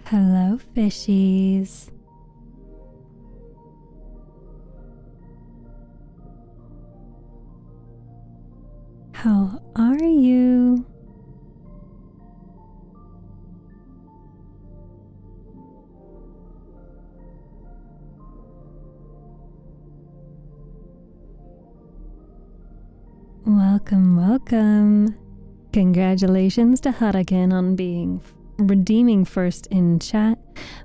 Hello, fishies. How are you? Welcome, welcome. Congratulations to Huracan on being redeeming first in chat.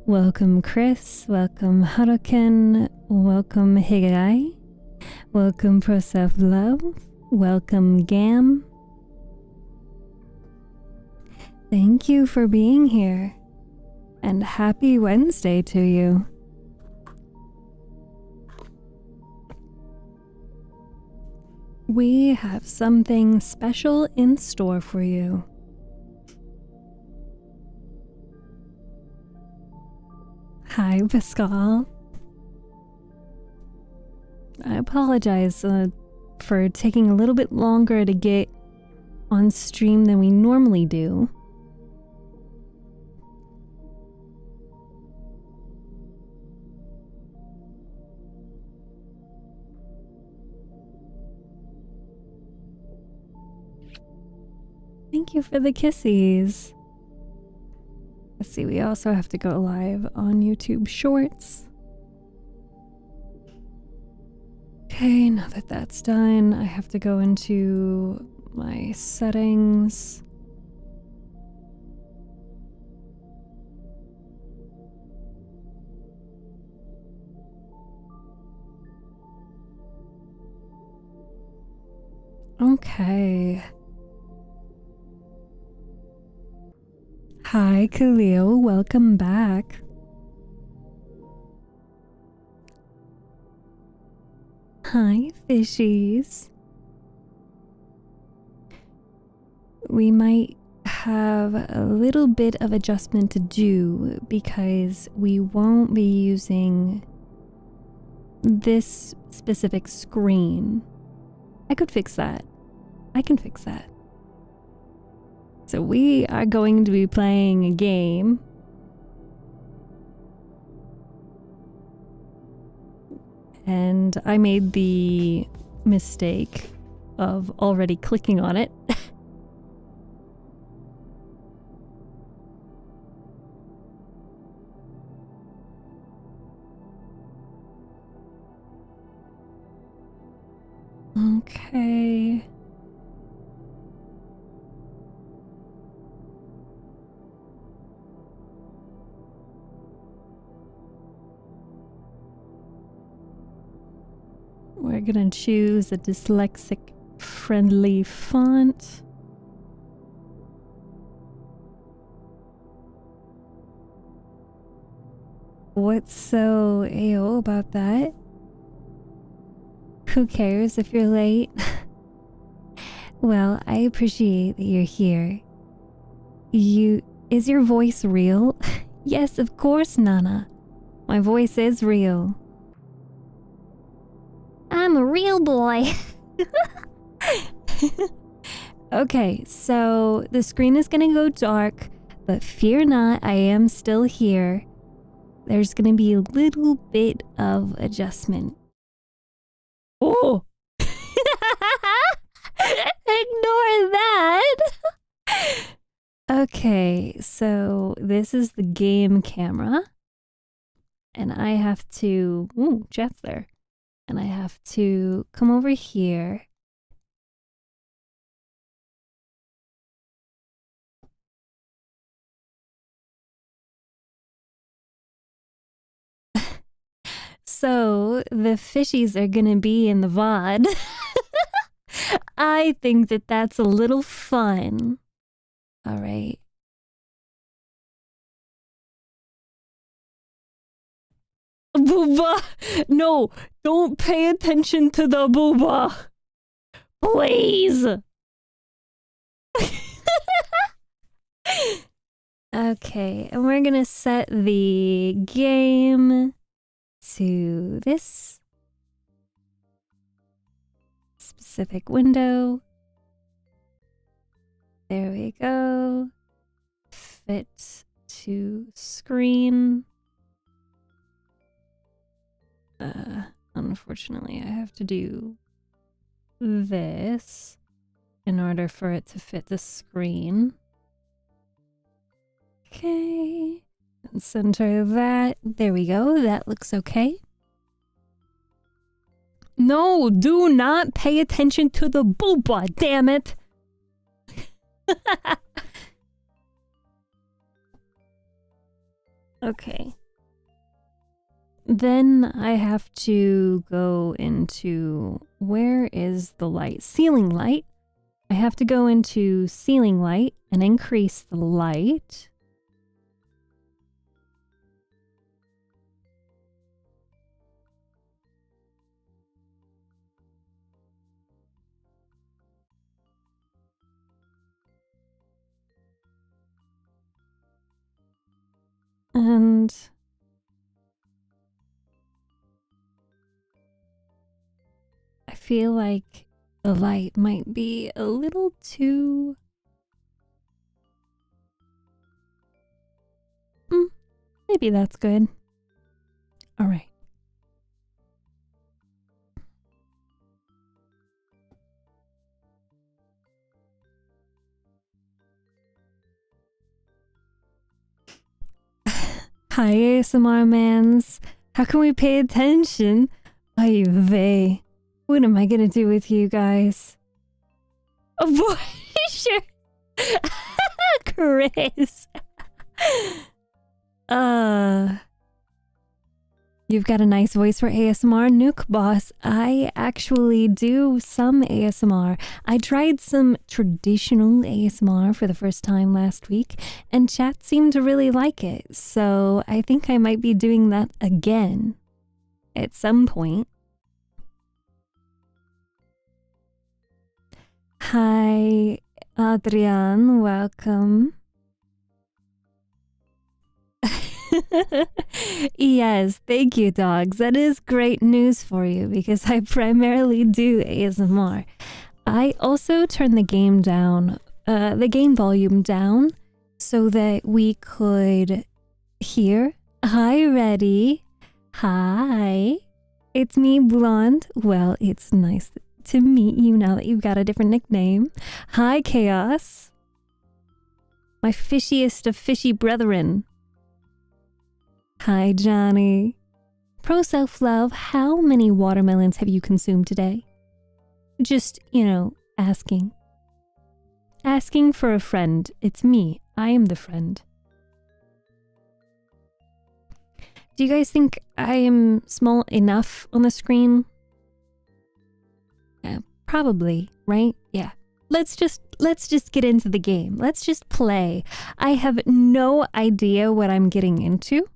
Welcome, Chris. Welcome, Huracan. Welcome, Higai. Welcome, Prosef Love. Welcome, Gam. Thank you for being here. And happy Wednesday to you. We have something special in store for you. Hi, Pascal. I apologize for taking a little bit longer to get on stream than we normally do. Thank you for the kissies. Let's see, we also have to go live on YouTube Shorts. Okay, now that that's done, I have to go into my settings. Okay. Hi, Khalil. Welcome back. Hi, fishies. We might have a little bit of adjustment to do because we won't be using this specific screen. I could fix that. I can fix that. So we are going to be playing a game. And I made the mistake of already clicking on it. Okay. We're gonna choose a dyslexic friendly font. What's so AO about that? Who cares if you're late? Well, I appreciate that you're here. Is your voice real? Yes, of course, Nana. My voice is real. I'm a real boy. Okay, so the screen is gonna go dark, but fear not, I am still here. There's gonna be a little bit of adjustment. Oh! Ignore that! Okay, so this is the game camera. And I have to... Ooh, Jet's there. And I have to come over here. So the fishies are gonna be in the VOD. I think that that's a little fun. All right. Booba! No, don't pay attention to the booba. Please. Okay, and we're gonna set the game to this specific window. There we go. Fit to screen. Unfortunately, I have to do this in order for it to fit the screen. Okay. And center that. There we go. That looks okay. No, do not pay attention to the booba, damn it. Okay. Then I have to go into, where is the light? Ceiling light. I have to go into ceiling light and increase the light. And I feel like the light might be a little too... maybe that's good. All right. Hi, ASMR mans. How can we pay attention? Ay vey. What am I gonna do with you guys? Oh boy, sure. Chris. You've got a nice voice for ASMR, Nuke Boss. I actually do some ASMR. I tried some traditional ASMR for the first time last week, and chat seemed to really like it. So I think I might be doing that again at some point. Hi, Adrian. Welcome. Yes, thank you, dogs. That is great news for you because I primarily do ASMR. I also turn the game down, the game volume down, so that we could hear. Hi, Reddy. Hi. It's me, Blonde. Well, it's nice to meet you now that you've got a different nickname. Hi, Chaos. My fishiest of fishy brethren. Hi, Johnny. Pro self-love, how many watermelons have you consumed today? Just, you know, asking. Asking for a friend. It's me. I am the friend. Do you guys think I am small enough on the screen? Probably, right? Yeah. Let's just get into the game. Let's just play. I have no idea what I'm getting into.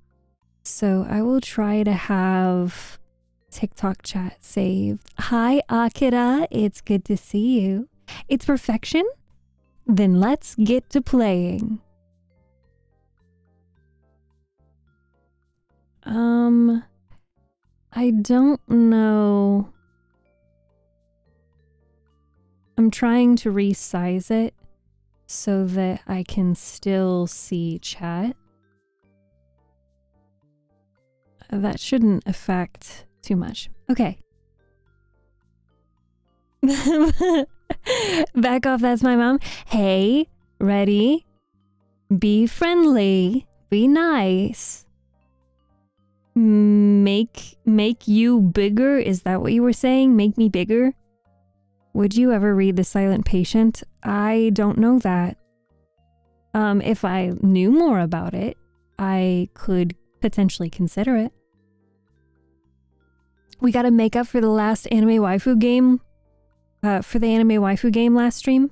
So I will try to have TikTok chat saved. Hi, Akira. It's good to see you. It's perfection? Then let's get to playing. I don't know. I'm trying to resize it so that I can still see chat. That shouldn't affect too much. Okay. Back off, that's my mom. Hey, ready? Be friendly. Be nice. Make you bigger? Is that what you were saying? Make me bigger? Would you ever read The Silent Patient? I don't know that. If I knew more about it, I could potentially consider it. We got to make up for the last anime waifu game. For the anime waifu game last stream.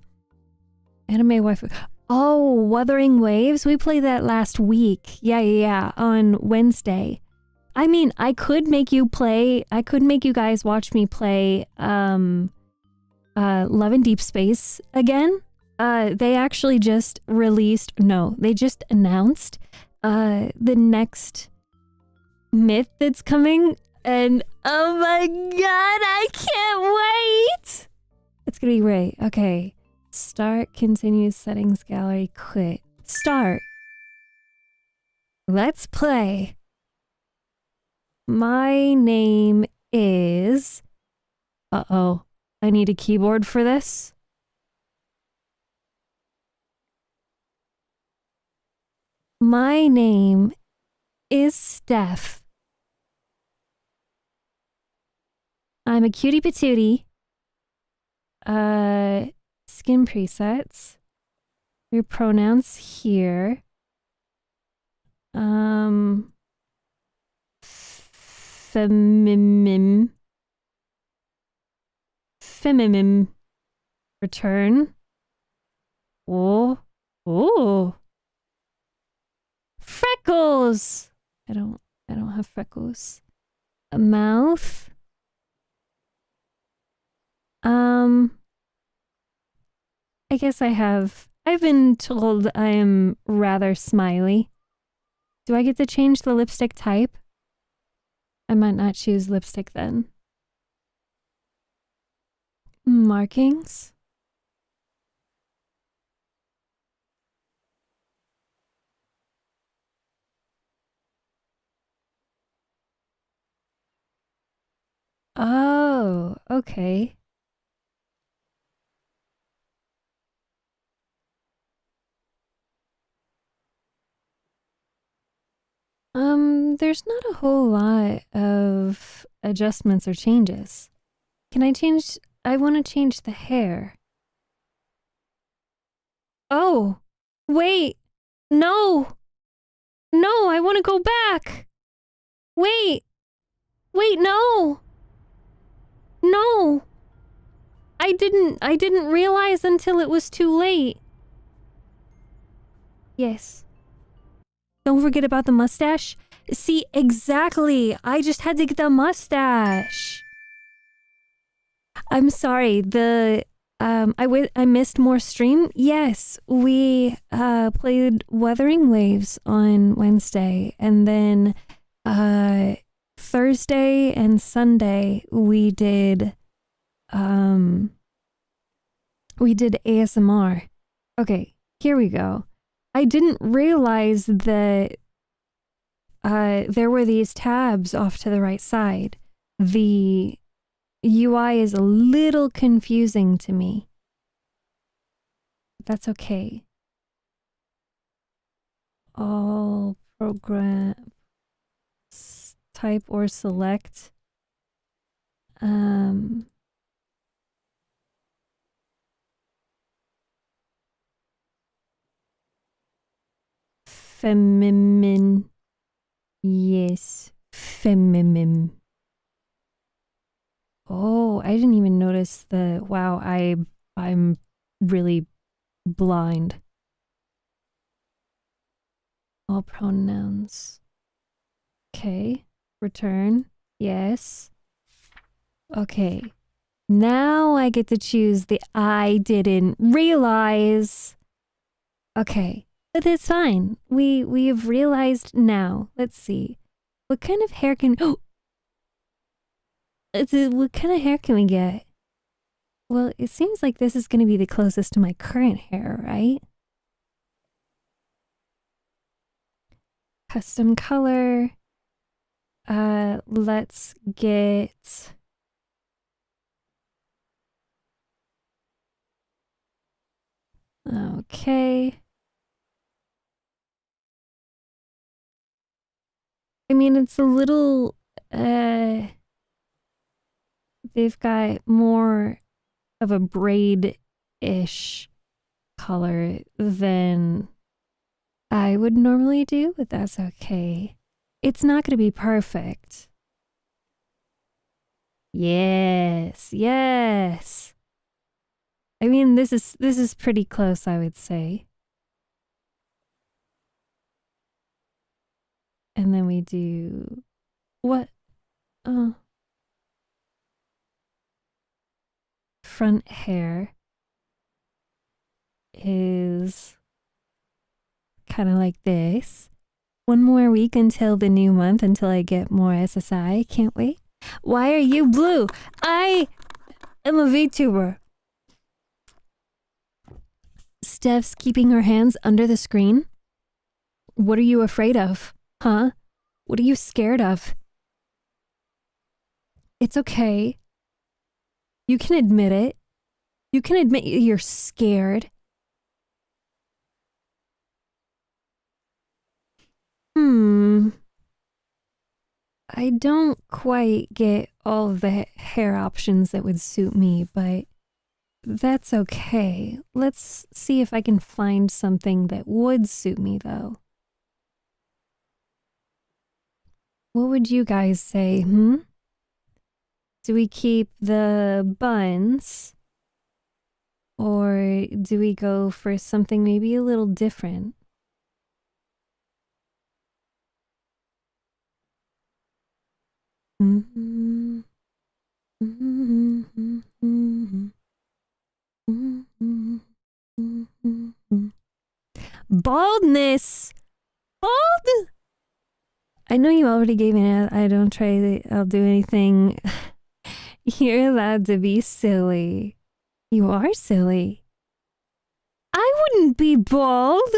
Anime waifu. Oh, Wuthering Waves. We played that last week. Yeah. On Wednesday. I mean, I could make you guys watch me play Love in Deep Space again. They actually just they just announced the next myth that's coming, and oh my god, I can't wait! It's gonna be great. Okay, start, continue, settings, gallery, quit. Start. let's play. My name is... Uh-oh. I need a keyboard for this. My name is Steph. I'm a cutie patootie. Skin presets. Your pronouns here. Feminim. Return. Oh. Freckles. I don't have freckles. A mouth. I guess I've been told I am rather smiley. Do I get to change the lipstick type? I might not choose lipstick then. Markings? Oh, okay. There's not a whole lot of adjustments or changes. Can I change? I want to change the hair. Oh, wait. No. No, I want to go back. Wait. Wait, no. No. I didn't realize until it was too late. Yes. Don't forget about the mustache. See, exactly. I just had to get the mustache. I'm sorry. I missed more stream. Yes, we played Wuthering Waves on Wednesday, and then Thursday and Sunday we did ASMR. Okay, here we go. I didn't realize that there were these tabs off to the right side. The UI is a little confusing to me. That's okay. All programs type or select. Feminine. Yes, feminine. Oh, I didn't even notice the... Wow, I'm really blind. All pronouns. Okay. Return. Yes. Okay. Now I get to choose the I didn't realize. Okay. But it's fine. We have realized now. Let's see. What kind of hair can... Oh! What kind of hair can we get? Well, it seems like this is going to be the closest to my current hair, right? Custom color. Let's get... Okay. I mean, it's a little... They've got more of a braid-ish color than I would normally do, but that's okay. It's not going to be perfect. Yes, yes. I mean, this is pretty close, I would say. And then we do what? Oh. Front hair is kind of like this. One more week until the new month, until I get more SSI. Can't wait. Why are you blue? I am a VTuber. Steph's keeping her hands under the screen. What are you afraid of? Huh? What are you scared of? It's okay. You can admit it. You can admit you're scared. I don't quite get all of the hair options that would suit me, but that's okay. Let's see if I can find something that would suit me, though. What would you guys say, Do we keep the buns? Or do we go for something maybe a little different? Baldness! Bald! I know you already gave me an I don't try, I'll do anything. You're allowed to be silly. You are silly. I wouldn't be bald.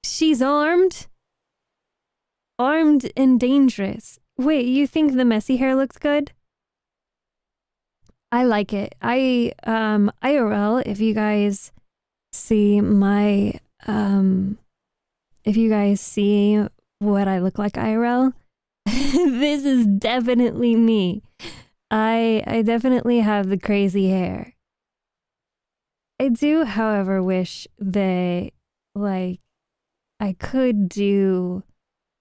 She's armed. Armed and dangerous. Wait, you think the messy hair looks good? I like it. IRL, if you guys see my, if you guys see what I look like IRL, this is definitely me. I definitely have the crazy hair. I do, however, wish that, like, I could do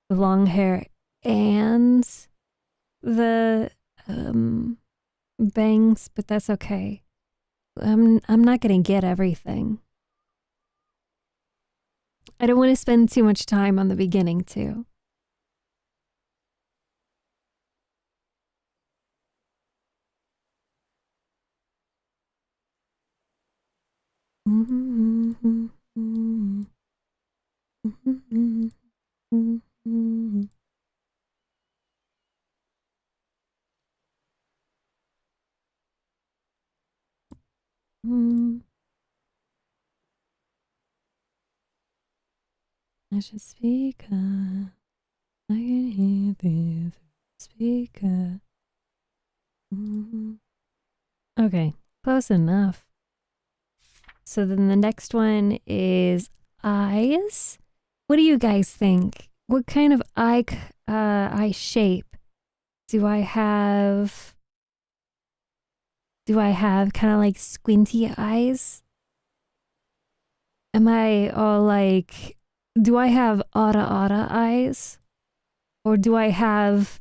the long hair and the bangs, but that's okay. I'm not gonna get everything. I don't want to spend too much time on the beginning too. I should speak up. I can hear this speaker. Okay, close enough. So then the next one is eyes. What do you guys think? What kind of eye shape do I have? Do I have kind of like squinty eyes? Am I all like, do I have otta eyes? Or do I have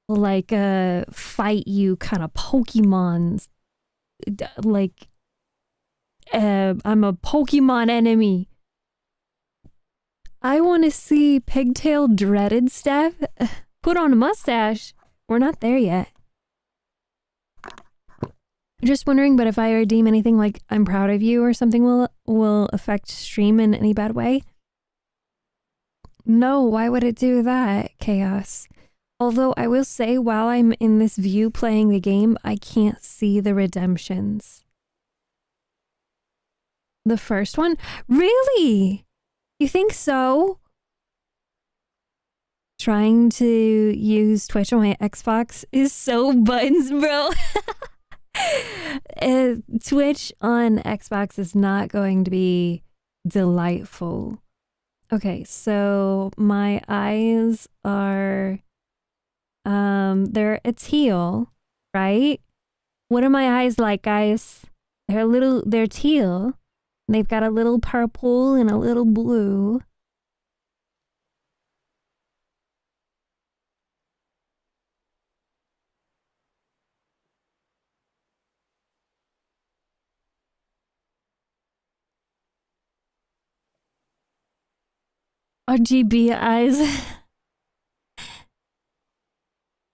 like a fight you kind of Pokemon? Like, I'm a Pokemon enemy. I want to see pigtail dreaded Steph put on a mustache. We're not there yet. Just wondering, but if I redeem anything like I'm proud of you or something will affect stream in any bad way? No, why would it do that, Chaos? Although I will say, while I'm in this view playing the game, I can't see the redemptions. The first one? Really? You think so? Trying to use Twitch on my Xbox is so buttons, bro. Twitch on Xbox is not going to be delightful. Okay, so my eyes are they're a teal, right? What are my eyes like, guys? They're teal. They've got a little purple and a little blue. RGB eyes.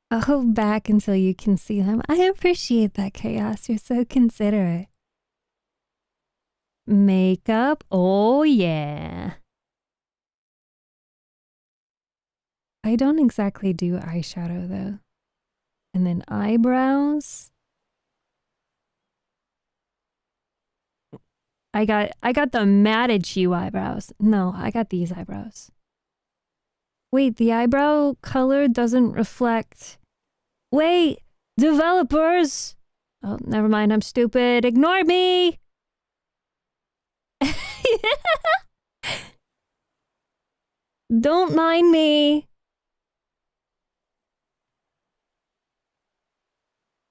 I'll hold back until you can see them. I appreciate that, Chaos. You're so considerate. Makeup. Oh, yeah. I don't exactly do eyeshadow, though. And then eyebrows. I got the mad at you eyebrows. No, I got these eyebrows. Wait, the eyebrow color doesn't reflect. Wait, developers! Oh, never mind, I'm stupid. Ignore me! Don't mind me.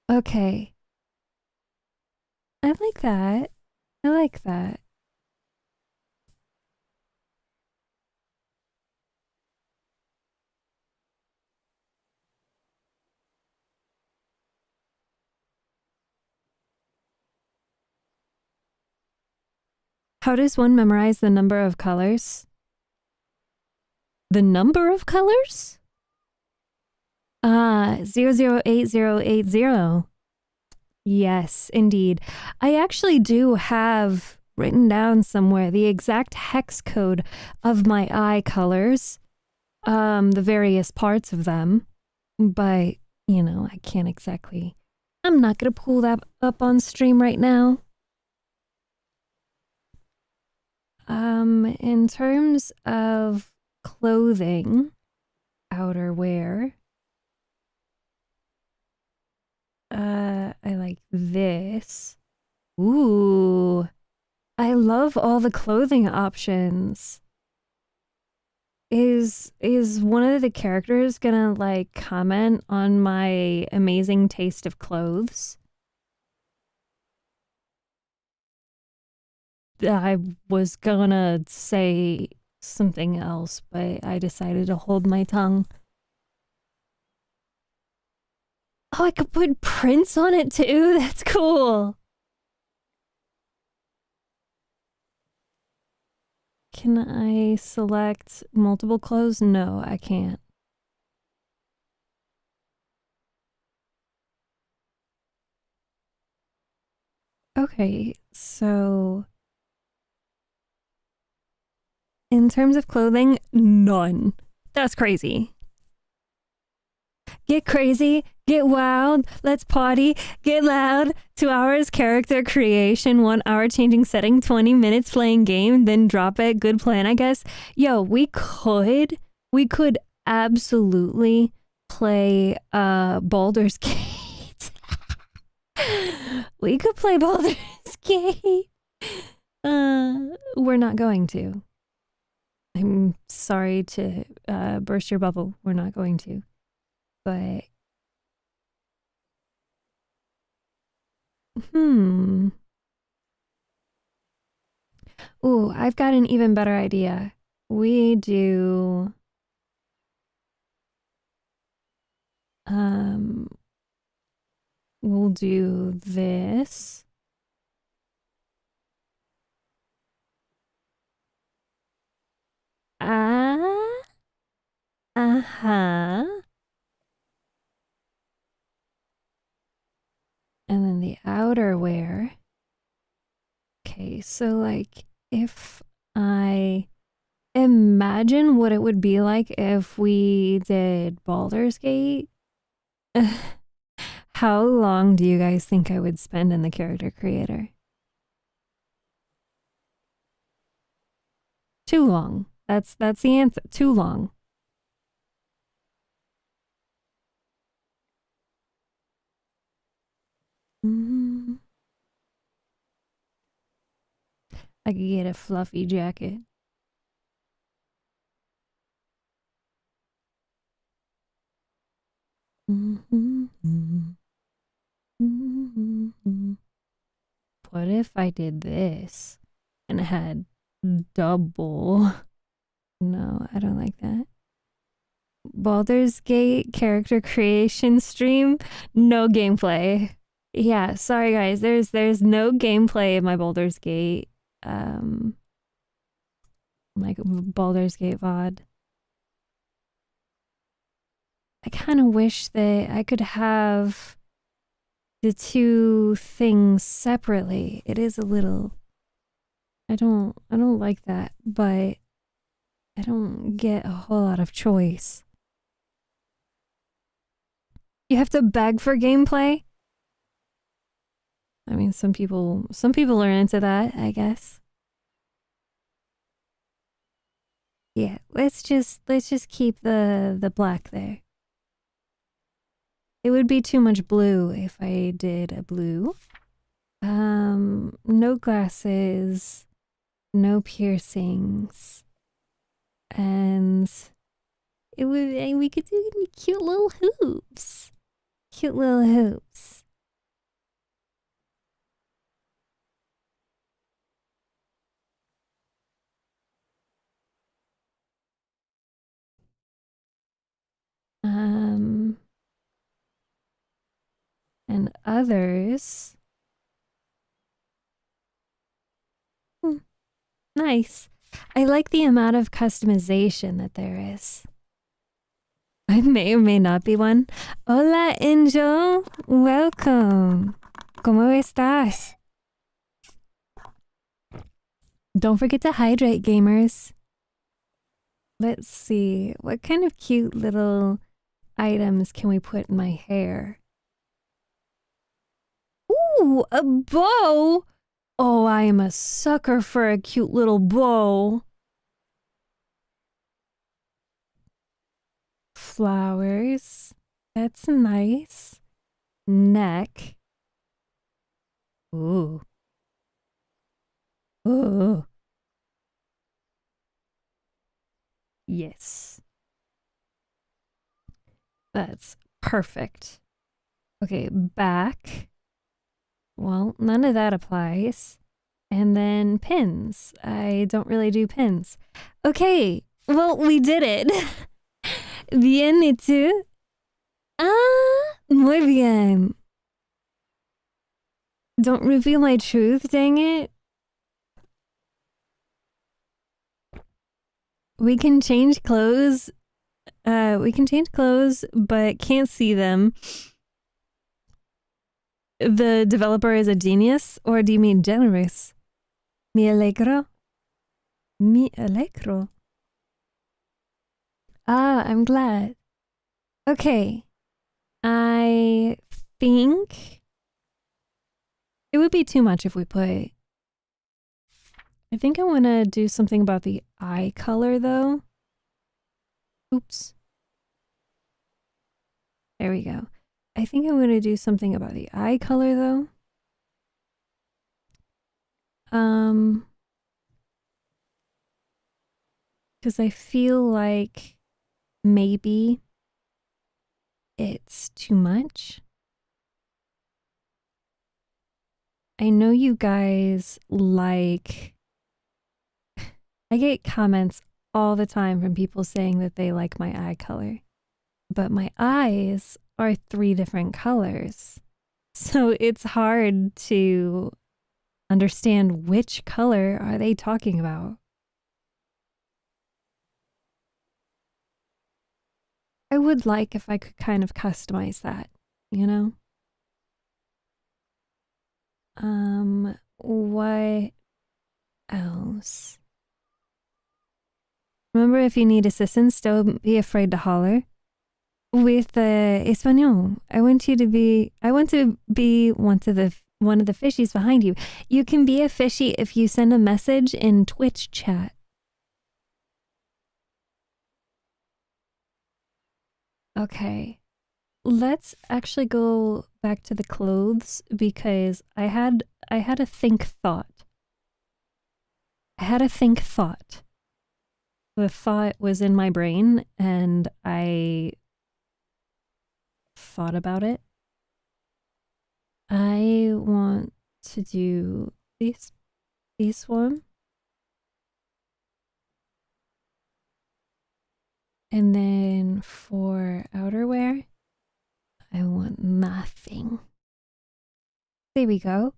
Okay. I like that. I like that. How does one memorize the number of colors? The number of colors? 008080. Yes, indeed. I actually do have written down somewhere the exact hex code of my eye colors, the various parts of them, but, you know, I can't exactly. I'm not gonna pull that up on stream right now. In terms of clothing, outerwear, I like this. Ooh, I love all the clothing options. Is one of the characters gonna like comment on my amazing taste of clothes? I was gonna say something else, but I decided to hold my tongue. Oh, I could put prints on it too? That's cool. Can I select multiple clothes? No, I can't. Okay, so in terms of clothing, none. That's crazy. Get crazy, get wild, let's party, get loud. 2 hours character creation, 1 hour changing setting, 20 minutes playing game, then drop it. Good plan, I guess. Yo, we could absolutely play Baldur's Gate. We could play Baldur's Gate. We're not going to. I'm sorry to burst your bubble. We're not going to. But Ooh, I've got an even better idea. We do we'll do this. Uh-huh. And then the outerwear. Okay, so like if I imagine what it would be like if we did Baldur's Gate. How long do you guys think I would spend in the character creator? Too long. That's the answer. Too long. I could get a fluffy jacket. What if I did this and had double? No, I don't like that. Baldur's Gate character creation stream, no gameplay. Yeah, sorry guys, there's no gameplay in my Baldur's Gate like Baldur's Gate VOD. I kind of wish that I could have the two things separately. It is a little I don't like that, but I don't get a whole lot of choice. You have to beg for gameplay? I mean, some people are into that, I guess. Yeah, let's just keep the black there. It would be too much blue if I did a blue. No glasses, no piercings, and we could do cute little hoops. Cute little hoops. And others. Nice. I like the amount of customization that there is. I may or may not be one. Hola, Angel. Welcome. ¿Cómo estás? Don't forget to hydrate, gamers. Let's see. What kind of cute little items can we put in my hair? Ooh, a bow! Oh, I am a sucker for a cute little bow. Flowers. That's nice. Neck. Ooh. Ooh. Yes. That's perfect. Okay, back. Well, none of that applies. And then pins. I don't really do pins. Okay, well, we did it. Bien, ¿y tú? Ah, muy bien. Don't reveal my truth, dang it. We can change clothes. But can't see them. The developer is a genius, or do you mean generous? Mi alegro. Mi alegro. Ah, I'm glad. Okay. I think it would be too much if we put. I think I want to do something about the eye color, though. Oops. There we go. I think I'm going to do something about the eye color, though. Because I feel like maybe it's too much. I know you guys like. I get comments all the time from people saying that they like my eye color, but my eyes are 3 different colors. So it's hard to understand which color are they talking about. I would like if I could kind of customize that, you know? What else? Remember, if you need assistance, don't be afraid to holler. With Espanol, I want to be one of the fishies behind you. You can be a fishy if you send a message in Twitch chat. Okay. Let's actually go back to the clothes because I had a think thought. The thought was in my brain and I thought about it. I want to do this one. And then for outerwear, I want nothing. There we go.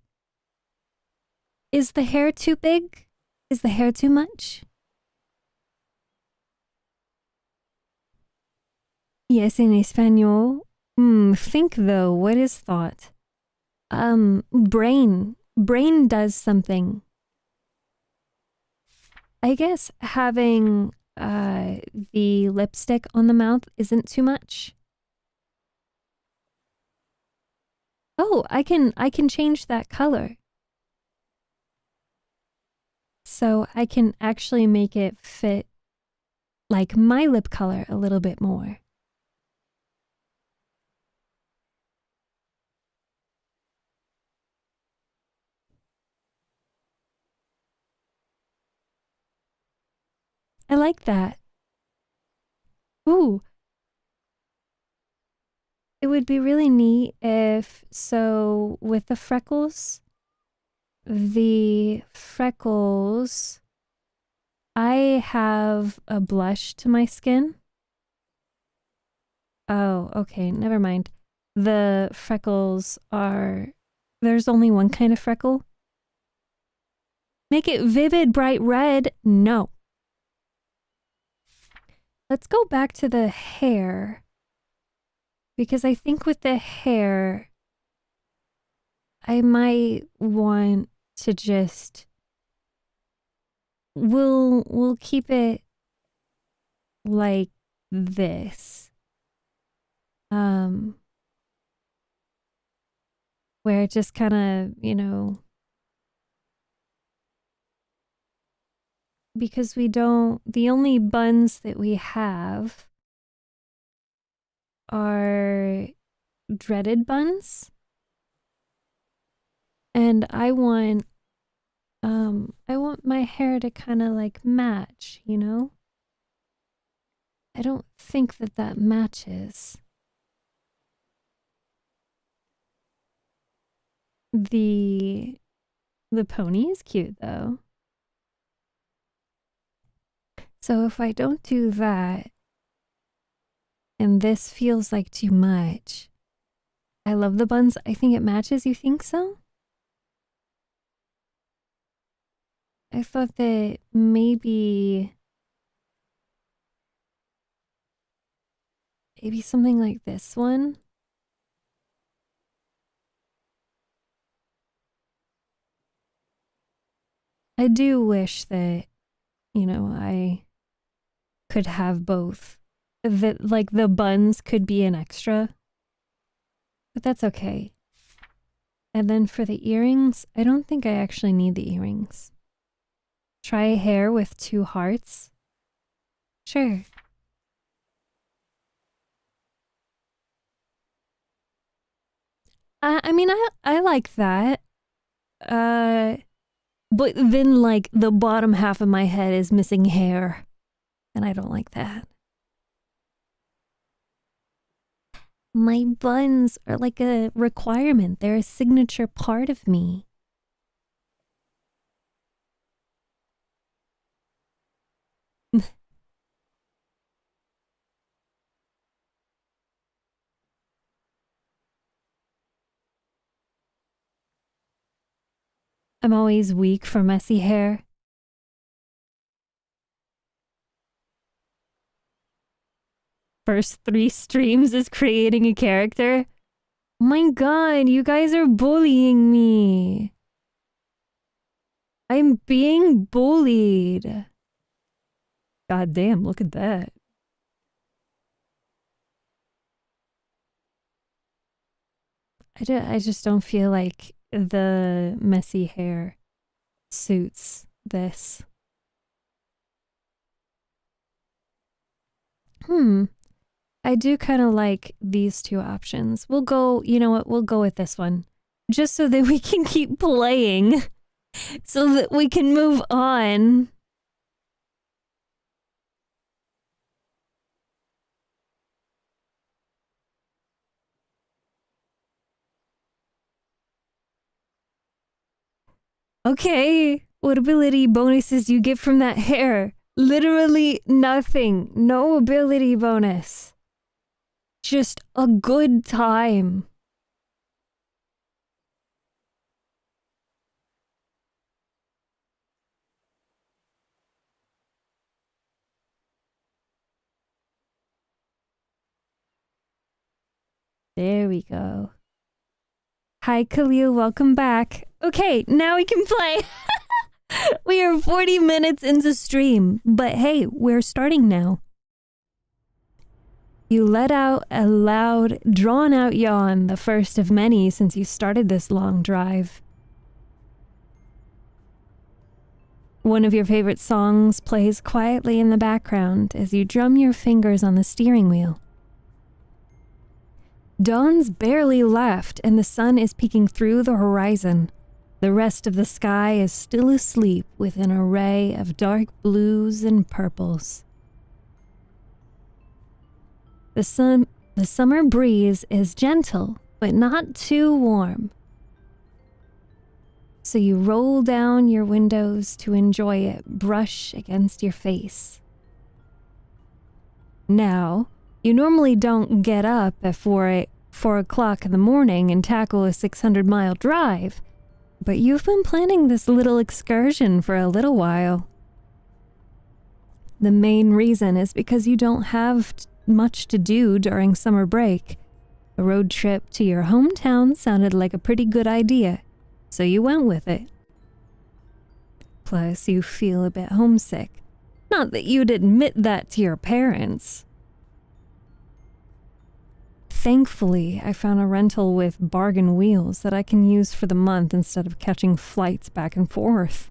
Is the hair too big? Is the hair too much? Yes, in Espanol. Think though, what is thought? Brain. Brain does something. I guess having the lipstick on the mouth isn't too much. Oh, I can change that color. So I can actually make it fit like my lip color a little bit more. I like that. Ooh. It would be really neat if, so with the freckles, I have a blush to my skin. Oh, okay, never mind. The freckles are, there's only one kind of freckle. Make it vivid, bright red. No. Let's go back to the hair. Because I think with the hair, I might want to just, we'll keep it like this. Where it just kind of, you know, because we don't, the only buns that we have are dreaded buns. And I want my hair to kind of like match, you know? I don't think that that matches. The pony is cute though. So if I don't do that, and this feels like too much, I love the buns. I think it matches. You think so? I thought that maybe something like this one. I do wish that, you know, I could have both. That, like, the buns could be an extra. But that's okay. And then for the earrings, I don't think I actually need the earrings. Try hair with 2 hearts. Sure. I mean, I like that. But then, like, the bottom half of my head is missing hair. And I don't like that. My buns are like a requirement. They're a signature part of me. I'm always weak for messy hair. First 3 streams is creating a character. Oh my god, you guys are bullying me. I'm being bullied. God damn, look at that. I just don't feel like the messy hair suits this. I do kind of like these 2 options. We'll go, you know what, we'll go with this one. Just so that we can keep playing. So that we can move on. Okay, what ability bonuses do you get from that hair? Literally nothing. No ability bonus. Just a good time. There we go. Hi, Khalil. Welcome back. Okay, now we can play. We are 40 minutes into stream, but hey, we're starting now. You let out a loud, drawn-out yawn, the first of many since you started this long drive. One of your favorite songs plays quietly in the background as you drum your fingers on the steering wheel. Dawn's barely left and the sun is peeking through the horizon. The rest of the sky is still asleep with an array of dark blues and purples. The summer breeze is gentle, but not too warm. So you roll down your windows to enjoy it brush against your face. Now, you normally don't get up at 4 o'clock in the morning and tackle a 600-mile drive, but you've been planning this little excursion for a little while. The main reason is because you don't have much to do during summer break. A road trip to your hometown sounded like a pretty good idea, so you went with it. Plus, you feel a bit homesick. Not that you'd admit that to your parents. Thankfully, I found a rental with bargain wheels that I can use for the month instead of catching flights back and forth.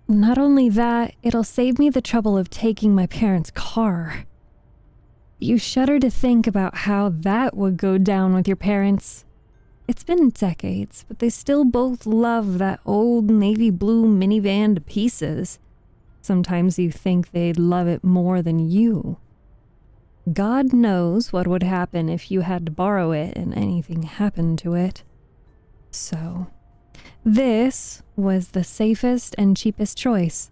Not only that, it'll save me the trouble of taking my parents' car. You shudder to think about how that would go down with your parents. It's been decades, but they still both love that old navy blue minivan to pieces. Sometimes you think they'd love it more than you. God knows what would happen if you had to borrow it and anything happened to it. So, this was the safest and cheapest choice.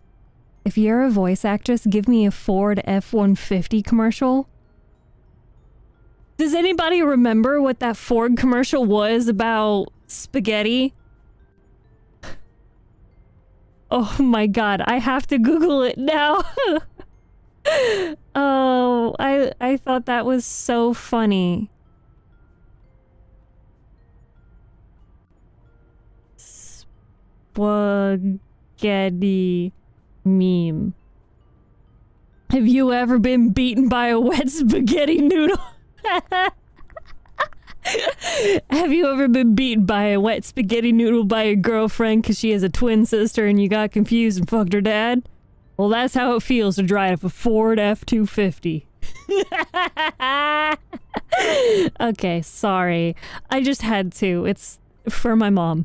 If you're a voice actress, give me a Ford F-150 commercial. Does anybody remember what that Ford commercial was about spaghetti? Oh my god, I have to Google it now. Oh, I thought that was so funny. Spaghetti meme. Have you ever been beaten by a wet spaghetti noodle? Have you ever been beaten by a wet spaghetti noodle by your girlfriend because she has a twin sister and you got confused and fucked her dad? Well, that's how it feels to drive a Ford F-250. Okay, sorry. I just had to. It's for my mom.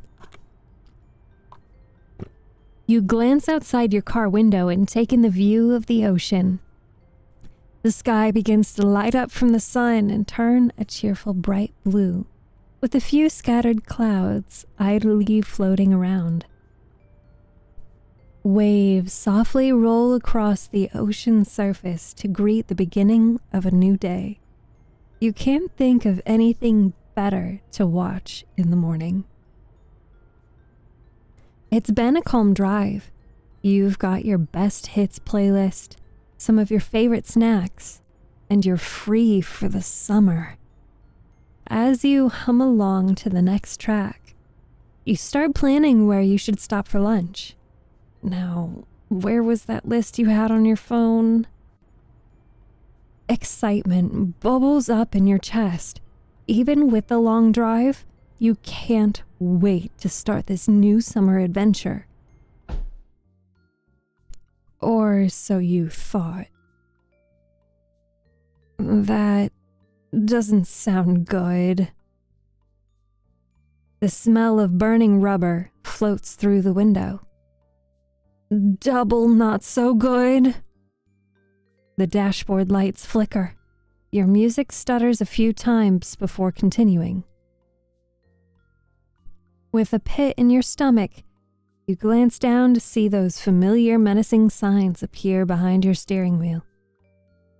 You glance outside your car window and take in the view of the ocean. The sky begins to light up from the sun and turn a cheerful bright blue, with a few scattered clouds idly floating around. Waves softly roll across the ocean surface to greet the beginning of a new day. You can't think of anything better to watch in the morning. It's been a calm drive. You've got your best hits playlist, some of your favorite snacks, and you're free for the summer. As you hum along to the next track, you start planning where you should stop for lunch. Now, where was that list you had on your phone? Excitement bubbles up in your chest. Even with the long drive, you can't wait to start this new summer adventure. Or so you thought. That doesn't sound good. The smell of burning rubber floats through the window. Double not so good. The dashboard lights flicker. Your music stutters a few times before continuing. With a pit in your stomach, you glance down to see those familiar menacing signs appear behind your steering wheel.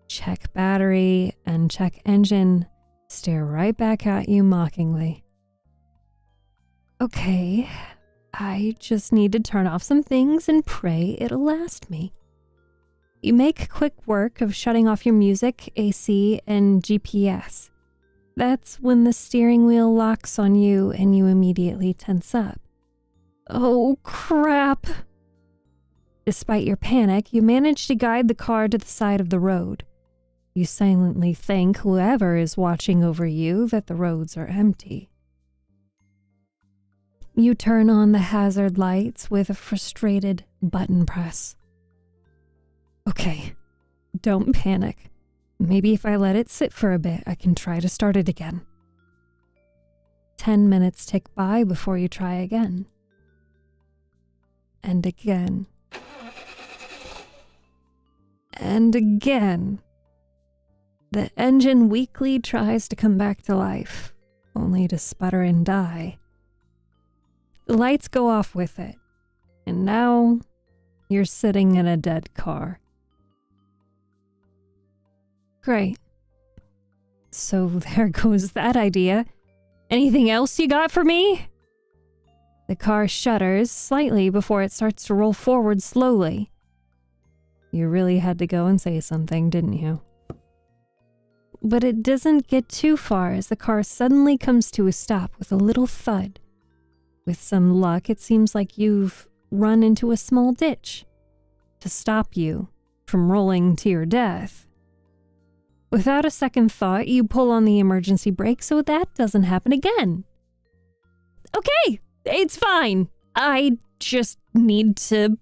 Check battery and check engine stare right back at you mockingly. Okay, I just need to turn off some things and pray it'll last me. You make quick work of shutting off your music, AC, and GPS, That's when the steering wheel locks on you and you immediately tense up. Oh, crap! Despite your panic, you manage to guide the car to the side of the road. You silently thank whoever is watching over you that the roads are empty. You turn on the hazard lights with a frustrated button press. Okay, don't panic. Maybe if I let it sit for a bit, I can try to start it again. 10 minutes tick by before you try again. And again. And again. The engine weakly tries to come back to life, only to sputter and die. The lights go off with it, and now you're sitting in a dead car. Great. So there goes that idea. Anything else you got for me? The car shudders slightly before it starts to roll forward slowly. You really had to go and say something, didn't you? But it doesn't get too far as the car suddenly comes to a stop with a little thud. With some luck, it seems like you've run into a small ditch to stop you from rolling to your death. Without a second thought, you pull on the emergency brake so that doesn't happen again. Okay, it's fine. I just need to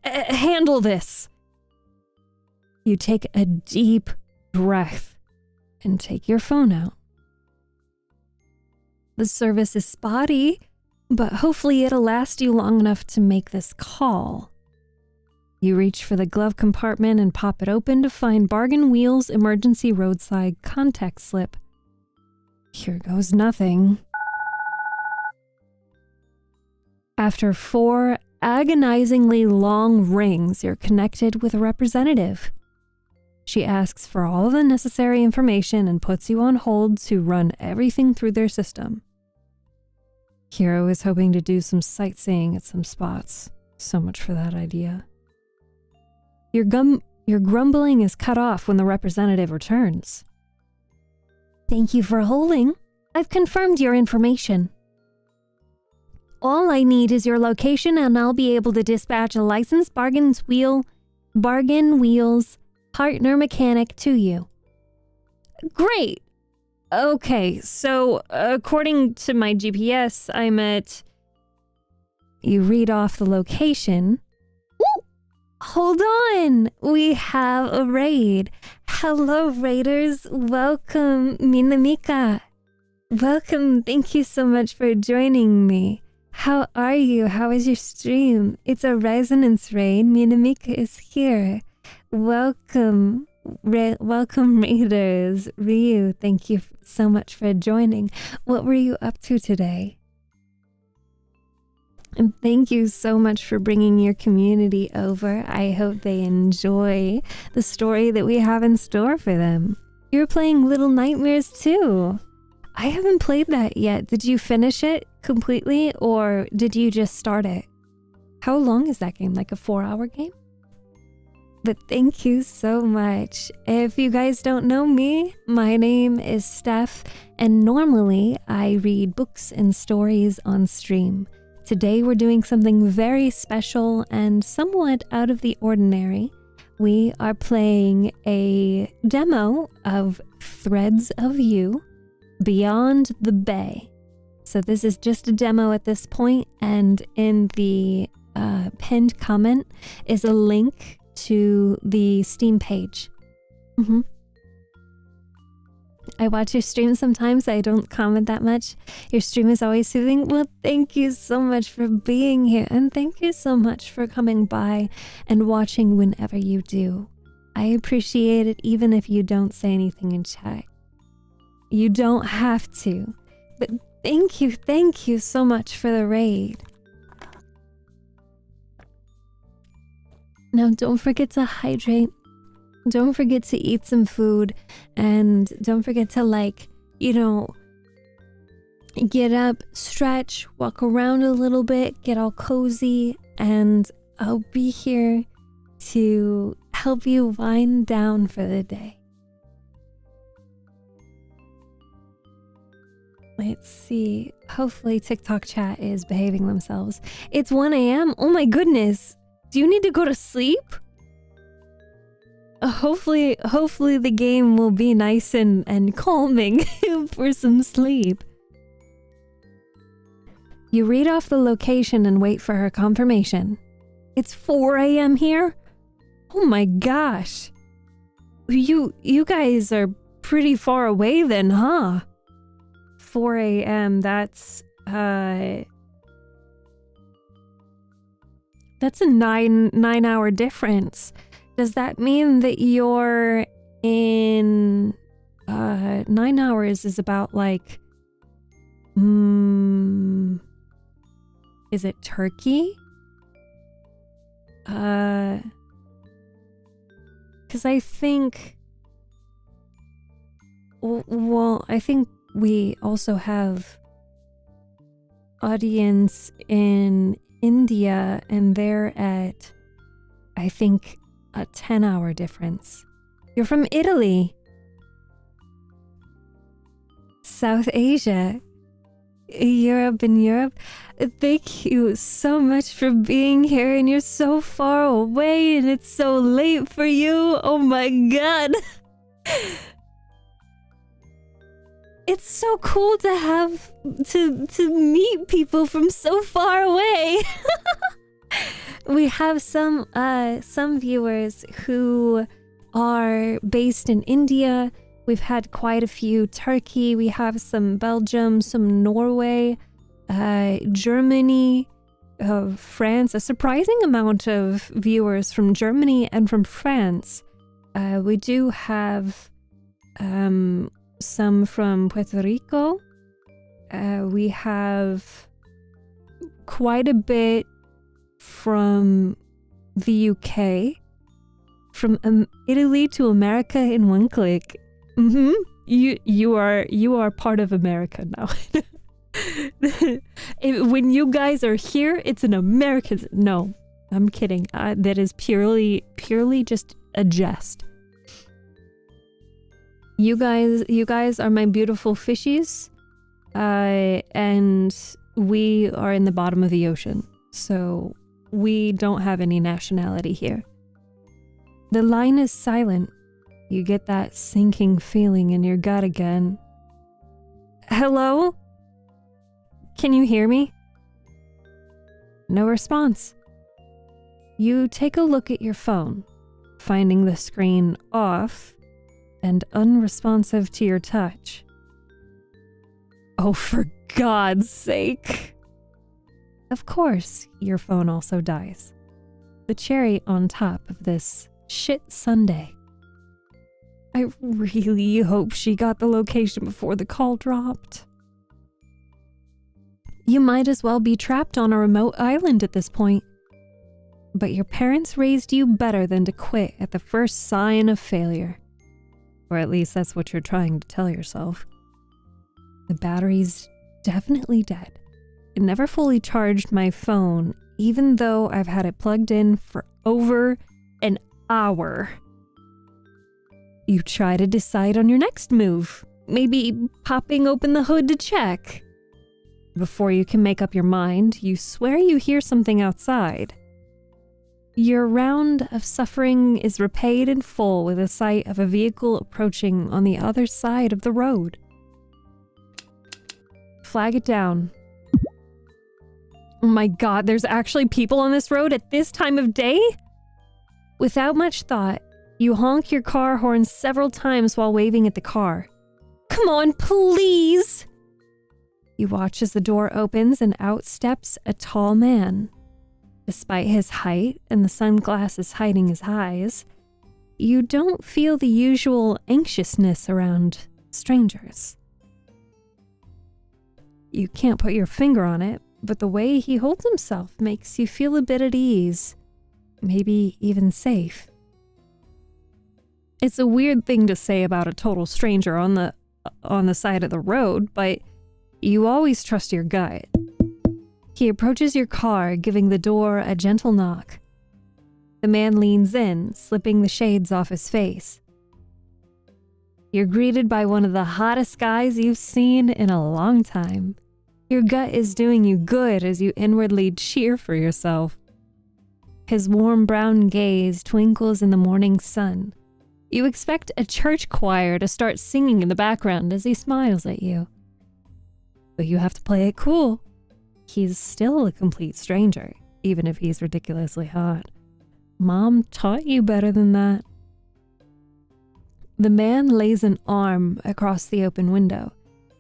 handle this. You take a deep breath and take your phone out. The service is spotty, but hopefully it'll last you long enough to make this call. You reach for the glove compartment and pop it open to find Bargain Wheel's emergency roadside contact slip. Here goes nothing. After 4 agonizingly long rings, you're connected with a representative. She asks for all the necessary information and puts you on hold to run everything through their system. Hiro is hoping to do some sightseeing at some spots. So much for that idea. Your grumbling is cut off when the representative returns. Thank you for holding. I've confirmed your information. All I need is your location and I'll be able to dispatch a licensed Bargain Wheels partner mechanic to you. Great! Okay, so according to my GPS, I'm at... You read off the location. Woo! Hold on! We have a raid. Hello, raiders. Welcome, Minamika. Welcome. Thank you so much for joining me. How are you? How is your stream? It's a resonance raid. Minamika is here. Welcome. Welcome, raiders. Ryu, thank you so much for joining. What were you up to today? And thank you so much for bringing your community over. I hope they enjoy the story that we have in store for them. You're playing Little Nightmares too. I haven't played that yet. Did you finish it completely or did you just start it? How long is that game? Like a 4-hour game? But thank you so much. If you guys don't know me, my name is Steph, and normally I read books and stories on stream. Today we're doing something very special and somewhat out of the ordinary. We are playing a demo of Threads of You, Beyond the Bay. So this is just a demo at this point, and in the pinned comment is a link to the Steam page. I watch your stream sometimes. I don't comment that much. Your stream is always soothing. Well, thank you so much for being here, and thank you so much for coming by and watching whenever you do. I appreciate it even if you don't say anything in chat. You don't have to, but thank you so much for the raid. Now, don't forget to hydrate. Don't forget to eat some food. And don't forget to, get up, stretch, walk around a little bit, get all cozy. And I'll be here to help you wind down for the day. Let's see. Hopefully TikTok chat is behaving themselves. It's 1 a.m. Oh my goodness. Do you need to go to sleep? Hopefully the game will be nice and calming for some sleep. You read off the location and wait for her confirmation. It's 4 a.m. here? Oh my gosh. You guys are pretty far away then, huh? 4 a.m. That's a 9-hour difference. Does that mean that you're in 9 hours is about like is it Turkey? Cuz I think well, I think we also have audience in India, and they're at, I think, a 10-hour difference. You're from Italy. South Asia. Europe. Thank you so much for being here, and you're so far away, and it's so late for you. Oh my god. It's so cool to have to meet people from so far away. We have some viewers who are based in India. We've had quite a few Turkey. We have some Belgium, some Norway, Germany, France. A surprising amount of viewers from Germany and from France. We do have some from Puerto Rico. We have quite a bit from the UK, from Italy to America in one click. You are part of America now. When you guys are here, it's an American. No, I'm kidding. That is purely just a jest. You guys are my beautiful fishies, and we are in the bottom of the ocean, so we don't have any nationality here. The line is silent. You get that sinking feeling in your gut again. Hello? Can you hear me? No response. You take a look at your phone, finding the screen off and unresponsive to your touch. Oh, for God's sake. Of course, your phone also dies. The cherry on top of this shit Sunday. I really hope she got the location before the call dropped. You might as well be trapped on a remote island at this point. But your parents raised you better than to quit at the first sign of failure. Or at least that's what you're trying to tell yourself. The battery's definitely dead. It never fully charged my phone, even though I've had it plugged in for over an hour. You try to decide on your next move, maybe popping open the hood to check. Before you can make up your mind, you swear you hear something outside. Your round of suffering is repaid in full with the sight of a vehicle approaching on the other side of the road. Flag it down. Oh my god, there's actually people on this road at this time of day? Without much thought, you honk your car horn several times while waving at the car. Come on, please! You watch as the door opens and out steps a tall man. Despite his height and the sunglasses hiding his eyes, you don't feel the usual anxiousness around strangers. You can't put your finger on it, but the way he holds himself makes you feel a bit at ease, maybe even safe. It's a weird thing to say about a total stranger on the side of the road, but you always trust your gut. He approaches your car, giving the door a gentle knock. The man leans in, slipping the shades off his face. You're greeted by one of the hottest guys you've seen in a long time. Your gut is doing you good as you inwardly cheer for yourself. His warm brown gaze twinkles in the morning sun. You expect a church choir to start singing in the background as he smiles at you. But you have to play it cool. He's still a complete stranger, even if he's ridiculously hot. Mom taught you better than that. The man lays an arm across the open window,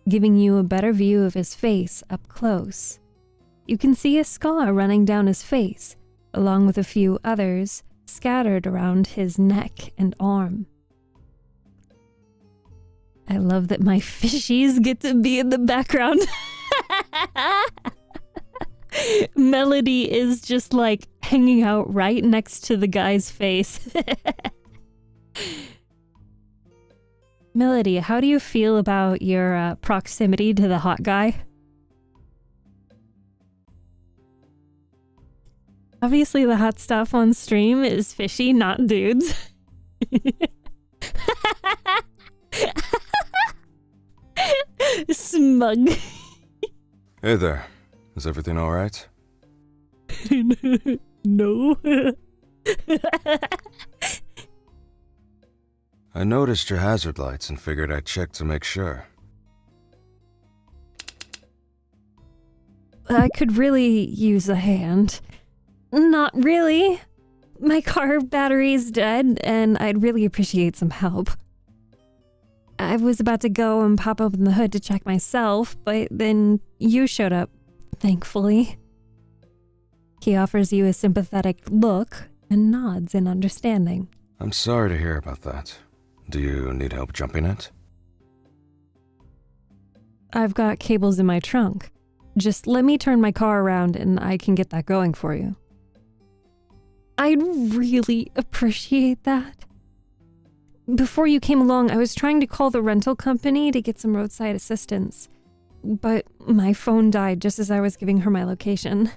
giving you a better view of his face up close. You can see a scar running down his face, along with a few others scattered around his neck and arm. I love that my fishies get to be in the background. Melody is just like hanging out right next to the guy's face. Melody, how do you feel about your proximity to the hot guy? Obviously, the hot stuff on stream is fishy, not dudes. Smug. Hey there. Is everything all right? No. I noticed your hazard lights and figured I'd check to make sure. I could really use a hand. Not really. My car battery's dead, and I'd really appreciate some help. I was about to go and pop open the hood to check myself, but then you showed up, thankfully. He offers you a sympathetic look and nods in understanding. I'm sorry to hear about that. Do you need help jumping it? I've got cables in my trunk. Just let me turn my car around and I can get that going for you. I'd really appreciate that. Before you came along, I was trying to call the rental company to get some roadside assistance, but my phone died just as I was giving her my location.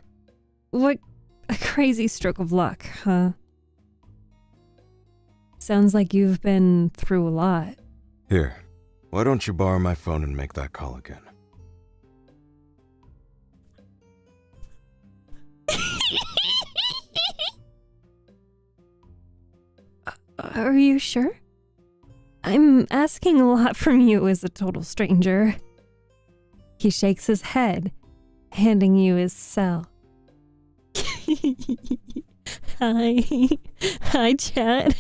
What a crazy stroke of luck, huh? Sounds like you've been through a lot. Here, why don't you borrow my phone and make that call again? Are you sure? I'm asking a lot from you as a total stranger. He shakes his head, handing you his cell. Hi, chat.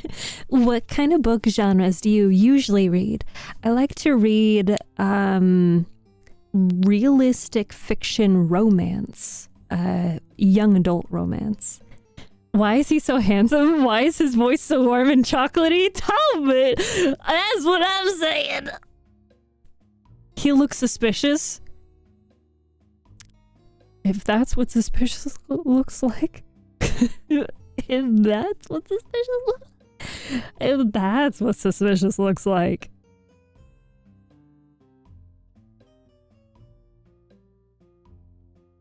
What kind of book genres do you usually read? I like to read, realistic fiction romance, young adult romance. Why is he so handsome? Why is his voice so warm and chocolatey? Talbot! That's what I'm saying! He looks suspicious. If that's what suspicious looks like. If that's what suspicious looks like.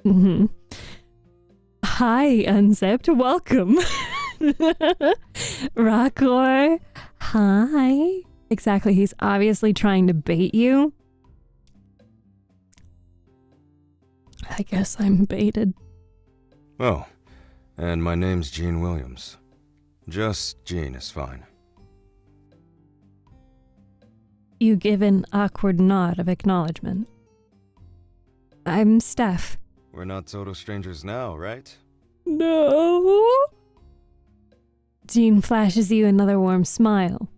Mm-hmm. Hi, Unzipped. Welcome. Rockor. Hi. Exactly. He's obviously trying to bait you. I guess I'm baited. Oh, and my name's Gene Williams. Just Gene is fine. You give an awkward nod of acknowledgement. I'm Steph. We're not total strangers now, right? No. Gene flashes you another warm smile.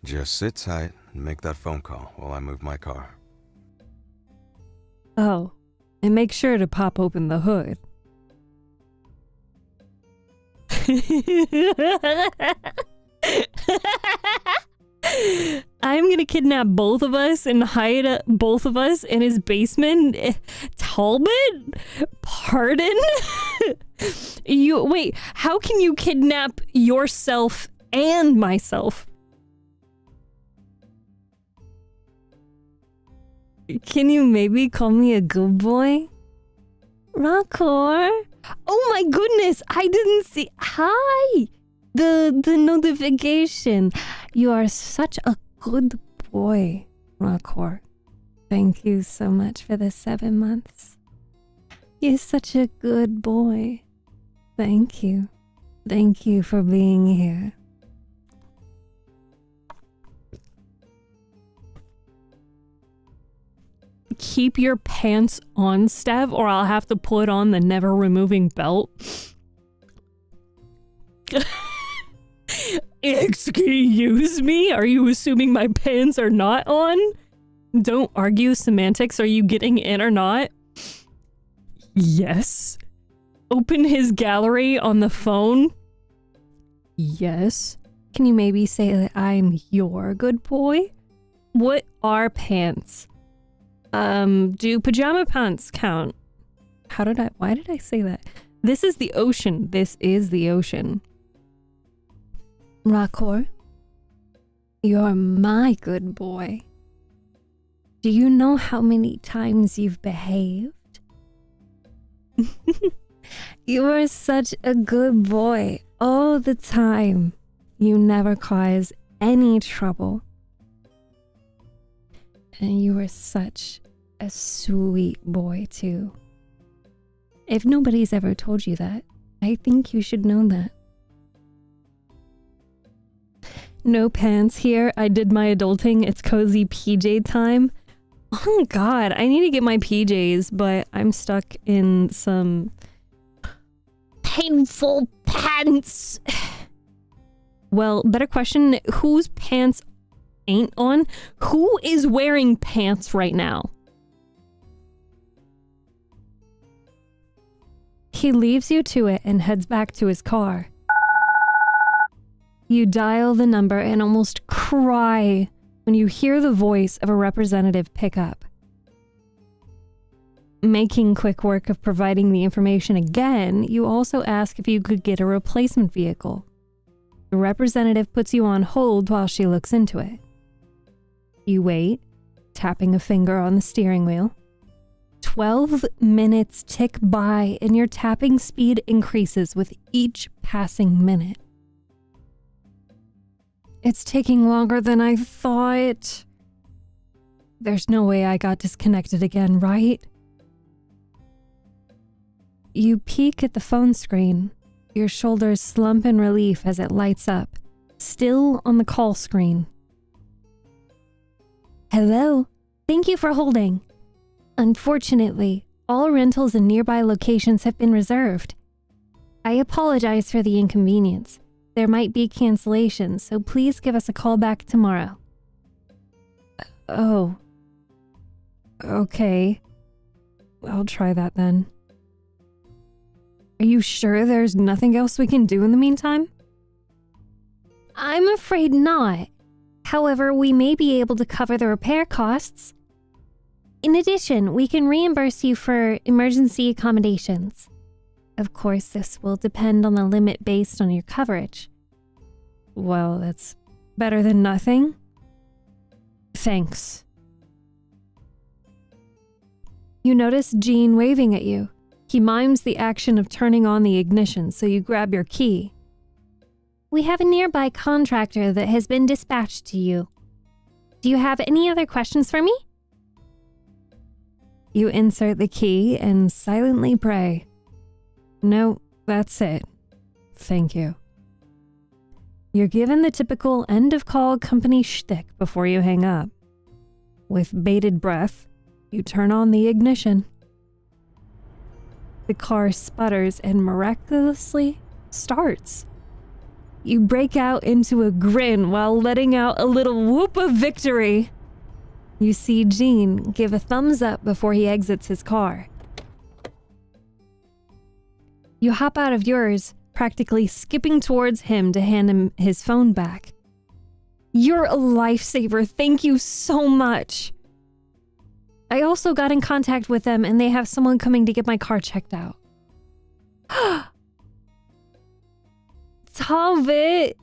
Just sit tight and make that phone call while I move my car. Oh, and make sure to pop open the hood. I'm gonna kidnap both of us and hide both of us in his basement. Talbot? Pardon? Wait, how can you kidnap yourself and myself? Can you maybe call me a good boy? Rockor? Oh my goodness, I didn't see. Hi! The notification. You are such a good boy, Rockcore. Thank you so much for the 7 months. You're such a good boy. Thank you. Thank you for being here. Keep your pants on, Steph, or I'll have to put on the never removing belt. Excuse me? Are you assuming my pants are not on? Don't argue semantics. Are you getting in or not? Yes. Open his gallery on the phone. Yes. Can you maybe say that I'm your good boy? What are pants? Do pajama pants count? Why did I say that? This is the ocean. This is the ocean. Rockcore, you're my good boy. Do you know how many times you've behaved? You are such a good boy all the time. You never cause any trouble. And you are such a sweet boy, too. If nobody's ever told you that, I think you should know that. No pants here. I did my adulting. It's cozy PJ time. Oh god, I need to get my PJs, but I'm stuck in some painful pants. Well, better question, whose pants ain't on? Who is wearing pants right now? He leaves you to it and heads back to his car. You dial the number and almost cry when you hear the voice of a representative pick up. Making quick work of providing the information again, you also ask if you could get a replacement vehicle. The representative puts you on hold while she looks into it. You wait, tapping a finger on the steering wheel. 12 minutes tick by and your tapping speed increases with each passing minute. It's taking longer than I thought. There's no way I got disconnected again, right? You peek at the phone screen. Your shoulders slump in relief as it lights up, still on the call screen. Hello, thank you for holding. Unfortunately, all rentals in nearby locations have been reserved. I apologize for the inconvenience. There might be cancellations, so please give us a call back tomorrow. Oh. Okay. I'll try that then. Are you sure there's nothing else we can do in the meantime? I'm afraid not. However, we may be able to cover the repair costs. In addition, we can reimburse you for emergency accommodations. Of course, this will depend on the limit based on your coverage. Well, that's better than nothing. Thanks. You notice Gene waving at you. He mimes the action of turning on the ignition, so you grab your key. We have a nearby contractor that has been dispatched to you. Do you have any other questions for me? You insert the key and silently pray. No, that's it. Thank you. You're given the typical end-of-call company shtick before you hang up. With bated breath, you turn on the ignition. The car sputters and miraculously starts. You break out into a grin while letting out a little whoop of victory. You see Gene give a thumbs up before he exits his car. You hop out of yours, practically skipping towards him to hand him his phone back. You're a lifesaver. Thank you so much. I also got in contact with them and they have someone coming to get my car checked out. Talbot,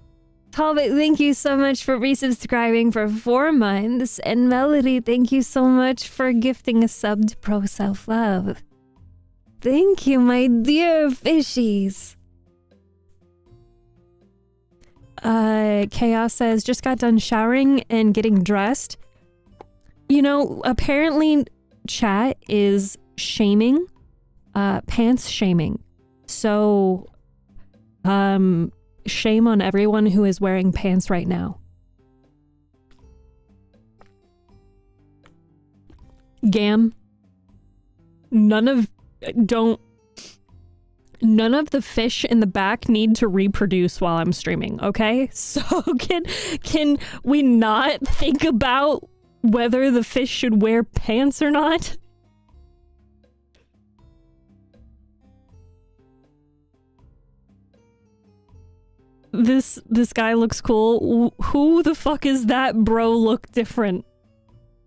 thank you so much for resubscribing for 4 months. And Melody, thank you so much for gifting a sub to Pro Self Love. Thank you, my dear fishies. Chaos says, just got done showering and getting dressed. You know, apparently chat is shaming, pants shaming. So, shame on everyone who is wearing pants right now. Gam, none of the fish in the back need to reproduce while I'm streaming, okay? So can we not think about whether the fish should wear pants or not? This guy looks cool. Who the fuck is that? Bro look different.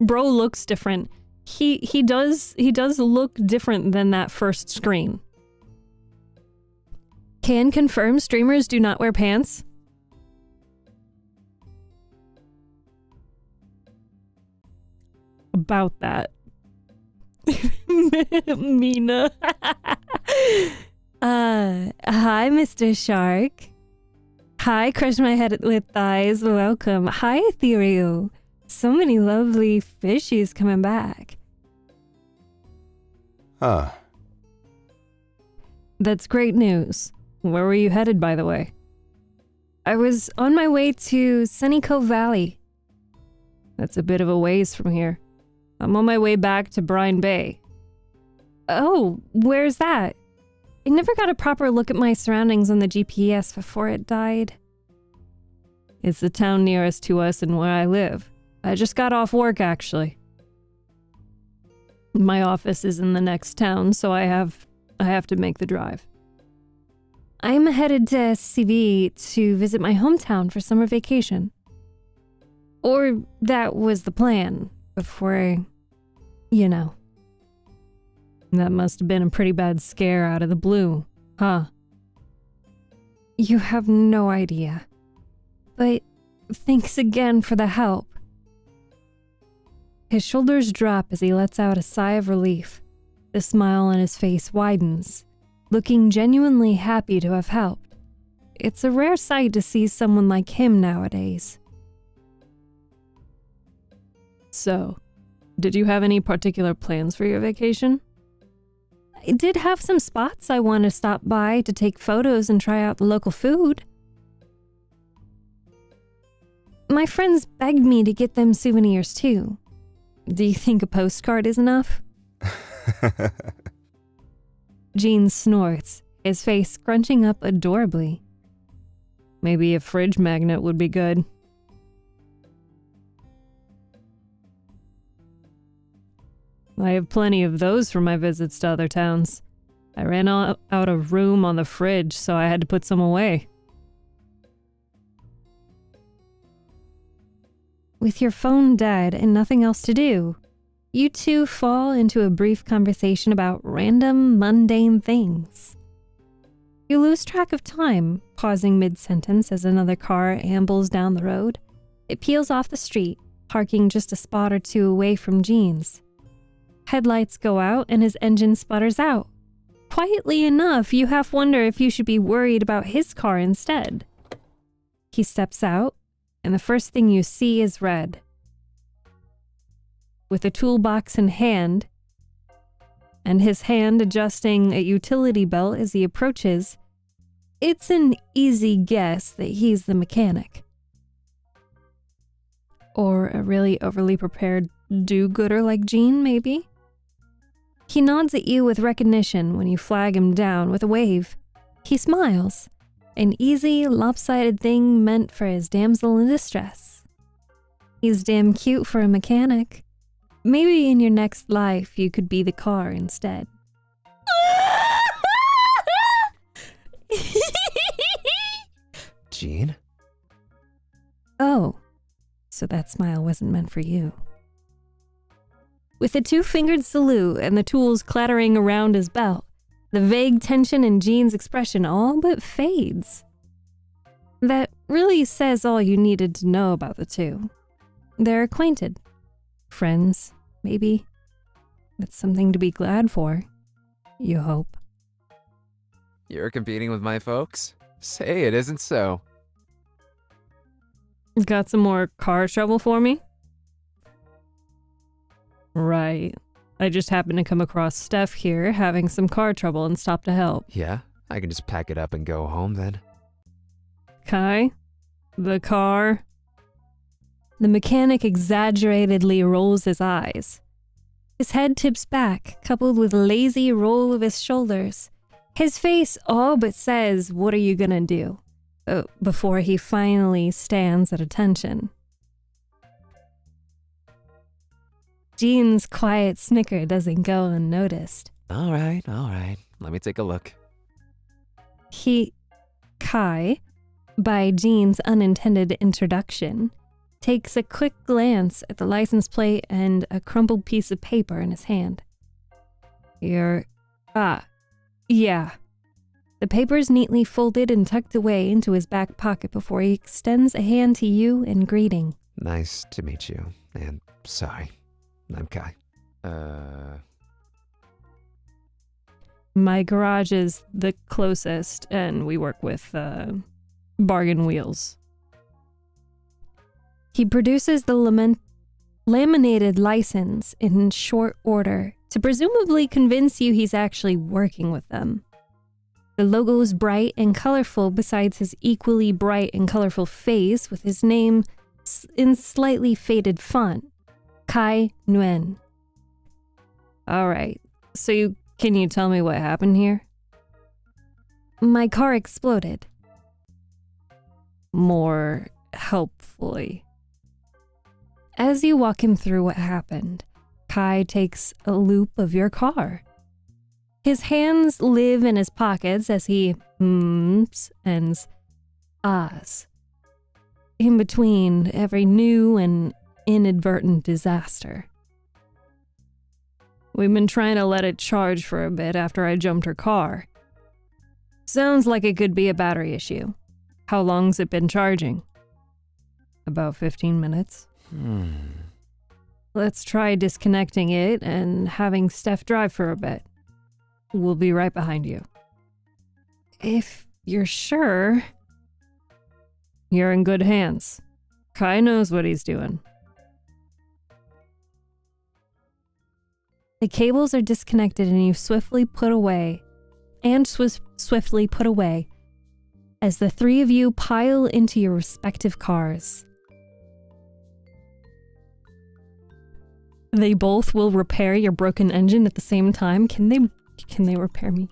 Bro looks different. He does look different than that first screen. Can confirm streamers do not wear pants. About that. Mina. Hi, Mr. Shark. Hi, Crush My Head with Thighs. Welcome. Hi, Ethereal. So many lovely fishies coming back. Ah. That's great news. Where were you headed, by the way? I was on my way to Sunny Cove Valley. That's a bit of a ways from here. I'm on my way back to Brine Bay. Oh, where's that? I never got a proper look at my surroundings on the GPS before it died. It's the town nearest to us and where I live. I just got off work, actually. My office is in the next town, so I have to make the drive. I'm headed to SCV to visit my hometown for summer vacation. Or that was the plan, before, you know. That must have been a pretty bad scare out of the blue, huh? You have no idea. But thanks again for the help. His shoulders drop as he lets out a sigh of relief. The smile on his face widens, looking genuinely happy to have helped. It's a rare sight to see someone like him nowadays. So, did you have any particular plans for your vacation? I did have some spots I want to stop by to take photos and try out the local food. My friends begged me to get them souvenirs too. Do you think a postcard is enough? Gene snorts, his face scrunching up adorably. Maybe a fridge magnet would be good. I have plenty of those for my visits to other towns. I ran out of room on the fridge, so I had to put some away. With your phone dead and nothing else to do, you two fall into a brief conversation about random, mundane things. You lose track of time, pausing mid-sentence as another car ambles down the road. It peels off the street, parking just a spot or two away from Gene's. Headlights go out and his engine sputters out. Quietly enough, you half wonder if you should be worried about his car instead. He steps out, and the first thing you see is red. With a toolbox in hand, and his hand adjusting a utility belt as he approaches, it's an easy guess that he's the mechanic. Or a really overly prepared do-gooder like Gene, maybe? He nods at you with recognition when you flag him down with a wave. He smiles, an easy, lopsided thing meant for his damsel in distress. He's damn cute for a mechanic. Maybe in your next life you could be the car instead. Gene? Oh, so that smile wasn't meant for you. With a two-fingered salute and the tools clattering around his belt, the vague tension in Gene's expression all but fades. That really says all you needed to know about the two. They're acquainted. Friends, maybe. That's something to be glad for, you hope. You're competing with my folks? Say it isn't so. Got some more car trouble for me? Right. I just happened to come across Steph here having some car trouble and stopped to help. Yeah, I can just pack it up and go home then. Kai? The car? The mechanic exaggeratedly rolls his eyes. His head tips back, coupled with a lazy roll of his shoulders. His face all but says, "What are you gonna do?" Before he finally stands at attention. Jean's quiet snicker doesn't go unnoticed. All right. Let me take a look. Kai, by Jean's unintended introduction, takes a quick glance at the license plate and a crumpled piece of paper in his hand. Yeah. The paper's neatly folded and tucked away into his back pocket before he extends a hand to you in greeting. Nice to meet you, and sorry. I'm Kai. My garage is the closest, and we work with bargain wheels. He produces the laminated license in short order to presumably convince you he's actually working with them. The logo is bright and colorful besides his equally bright and colorful face with his name in slightly faded font. Kai Nguyen. All right, so can you tell me what happened here? My car exploded. More helpfully. As you walk him through what happened, Kai takes a loop of your car. His hands live in his pockets as he hms and ahs in between every new and inadvertent disaster. We've been trying to let it charge for a bit after I jumped her car. Sounds like it could be a battery issue. How long's it been charging? About 15 minutes. Let's try disconnecting it and having Steph drive for a bit. We'll be right behind you. If you're sure. You're in good hands. Kai knows what he's doing. The cables are disconnected and you swiftly put away as the three of you pile into your respective cars. They both will repair your broken engine at the same time. Can they repair me?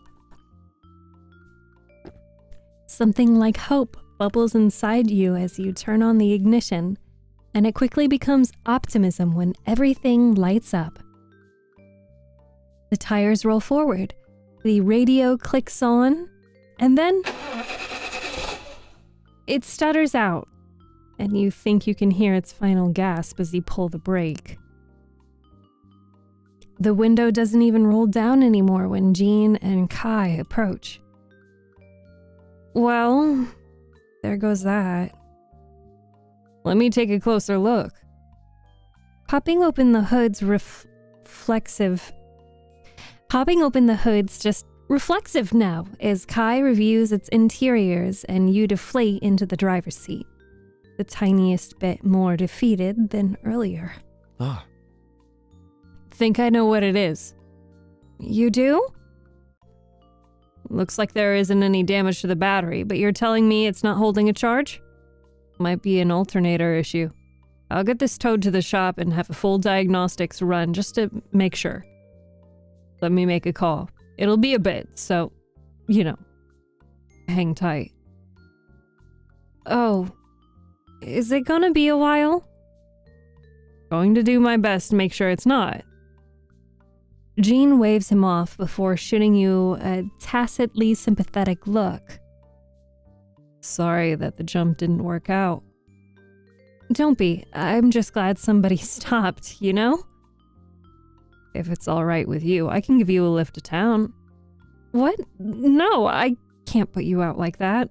Something like hope bubbles inside you as you turn on the ignition, and it quickly becomes optimism when everything lights up. The tires roll forward, the radio clicks on, and then it stutters out, and you think you can hear its final gasp as you pull the brake. The window doesn't even roll down anymore when Jean and Kai approach. Well, there goes that. Let me take a closer look. Popping open the hood's just reflexive now as Kai reviews its interiors and you deflate into the driver's seat, the tiniest bit more defeated than earlier. Oh. Think I know what it is. You do? Looks like there isn't any damage to the battery, but you're telling me it's not holding a charge? Might be an alternator issue. I'll get this towed to the shop and have a full diagnostics run just to make sure. Let me make a call. It'll be a bit, so, hang tight. Oh, is it gonna be a while? Going to do my best to make sure it's not. Jean waves him off before shooting you a tacitly sympathetic look. Sorry that the jump didn't work out. Don't be. I'm just glad somebody stopped, If it's all right with you, I can give you a lift to town. What? No, I can't put you out like that.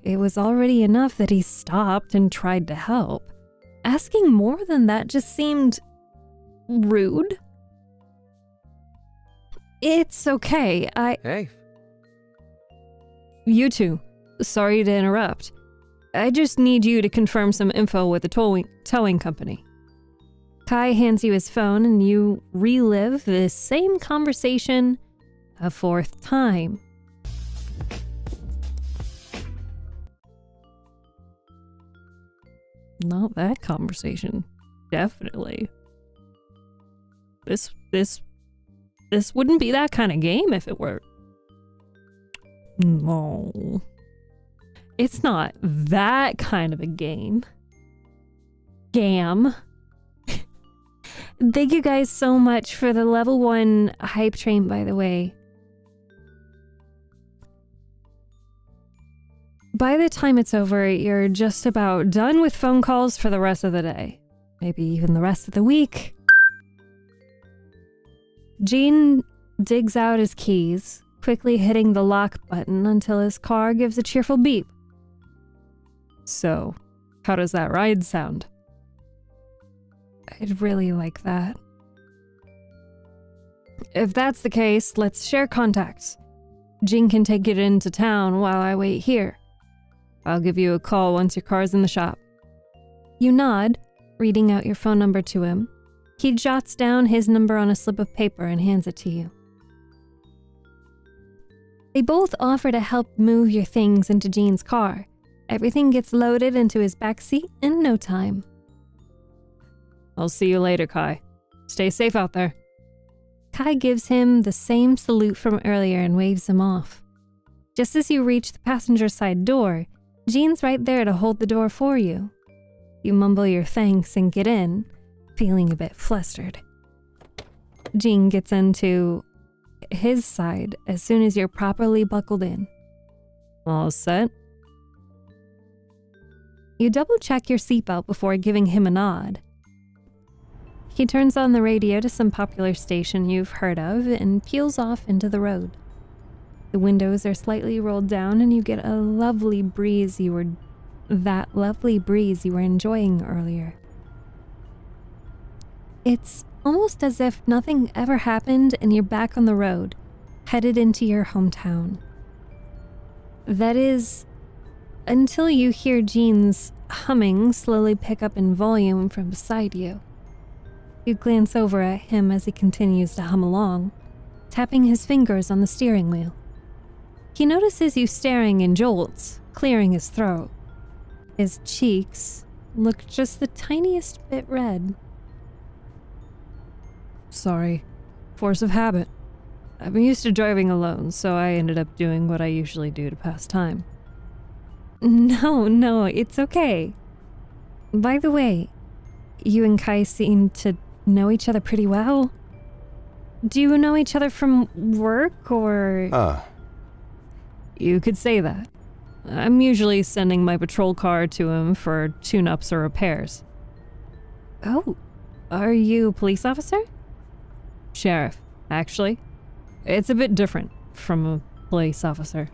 It was already enough that he stopped and tried to help. Asking more than that just seemed rude. It's okay, Hey. You two, sorry to interrupt. I just need you to confirm some info with the towing company. Kai hands you his phone and you relive the same conversation a fourth time. Not that conversation. Definitely. This wouldn't be that kind of game if it were. No. It's not that kind of a game. Gam. Thank you guys so much for the level 1 hype train, by the way. By the time it's over, you're just about done with phone calls for the rest of the day. Maybe even the rest of the week. Gene digs out his keys, quickly hitting the lock button until his car gives a cheerful beep. So, how does that ride sound? I'd really like that. If that's the case, let's share contacts. Gene can take it into town while I wait here. I'll give you a call once your car's in the shop. You nod, reading out your phone number to him. He jots down his number on a slip of paper and hands it to you. They both offer to help move your things into Gene's car. Everything gets loaded into his backseat in no time. I'll see you later, Kai. Stay safe out there. Kai gives him the same salute from earlier and waves him off. Just as you reach the passenger side door, Gene's right there to hold the door for you. You mumble your thanks and get in, feeling a bit flustered. Gene gets into his side as soon as you're properly buckled in. All set? You double-check your seatbelt before giving him a nod. He turns on the radio to some popular station you've heard of and peels off into the road. The windows are slightly rolled down and you get a lovely breeze you were enjoying earlier. It's almost as if nothing ever happened and you're back on the road, headed into your hometown. That is, until you hear Gene's humming slowly pick up in volume from beside you. You glance over at him as he continues to hum along, tapping his fingers on the steering wheel. He notices you staring in jolts, clearing his throat. His cheeks look just the tiniest bit red. Sorry. Force of habit. I'm used to driving alone, so I ended up doing what I usually do to pass time. No, it's okay. By the way, you and Kai seem to know each other pretty well. Do you know each other from work, or...? You could say that. I'm usually sending my patrol car to him for tune-ups or repairs. Oh, are you a police officer? Sheriff, actually. It's a bit different from a police officer.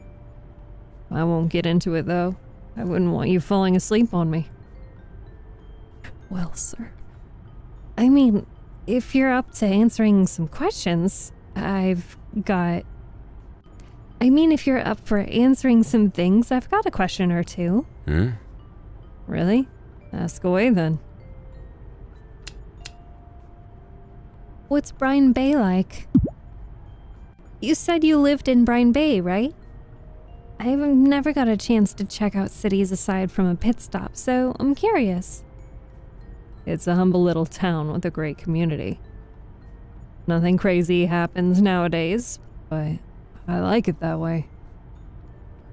I won't get into it, though. I wouldn't want you falling asleep on me. Well, sir. I mean, if you're up to answering some questions, if you're up for answering some things, I've got a question or two. Really? Ask away, then. What's Brine Bay like? You said you lived in Brine Bay, right? I've never got a chance to check out cities aside from a pit stop, so I'm curious. It's a humble little town with a great community. Nothing crazy happens nowadays, but I like it that way.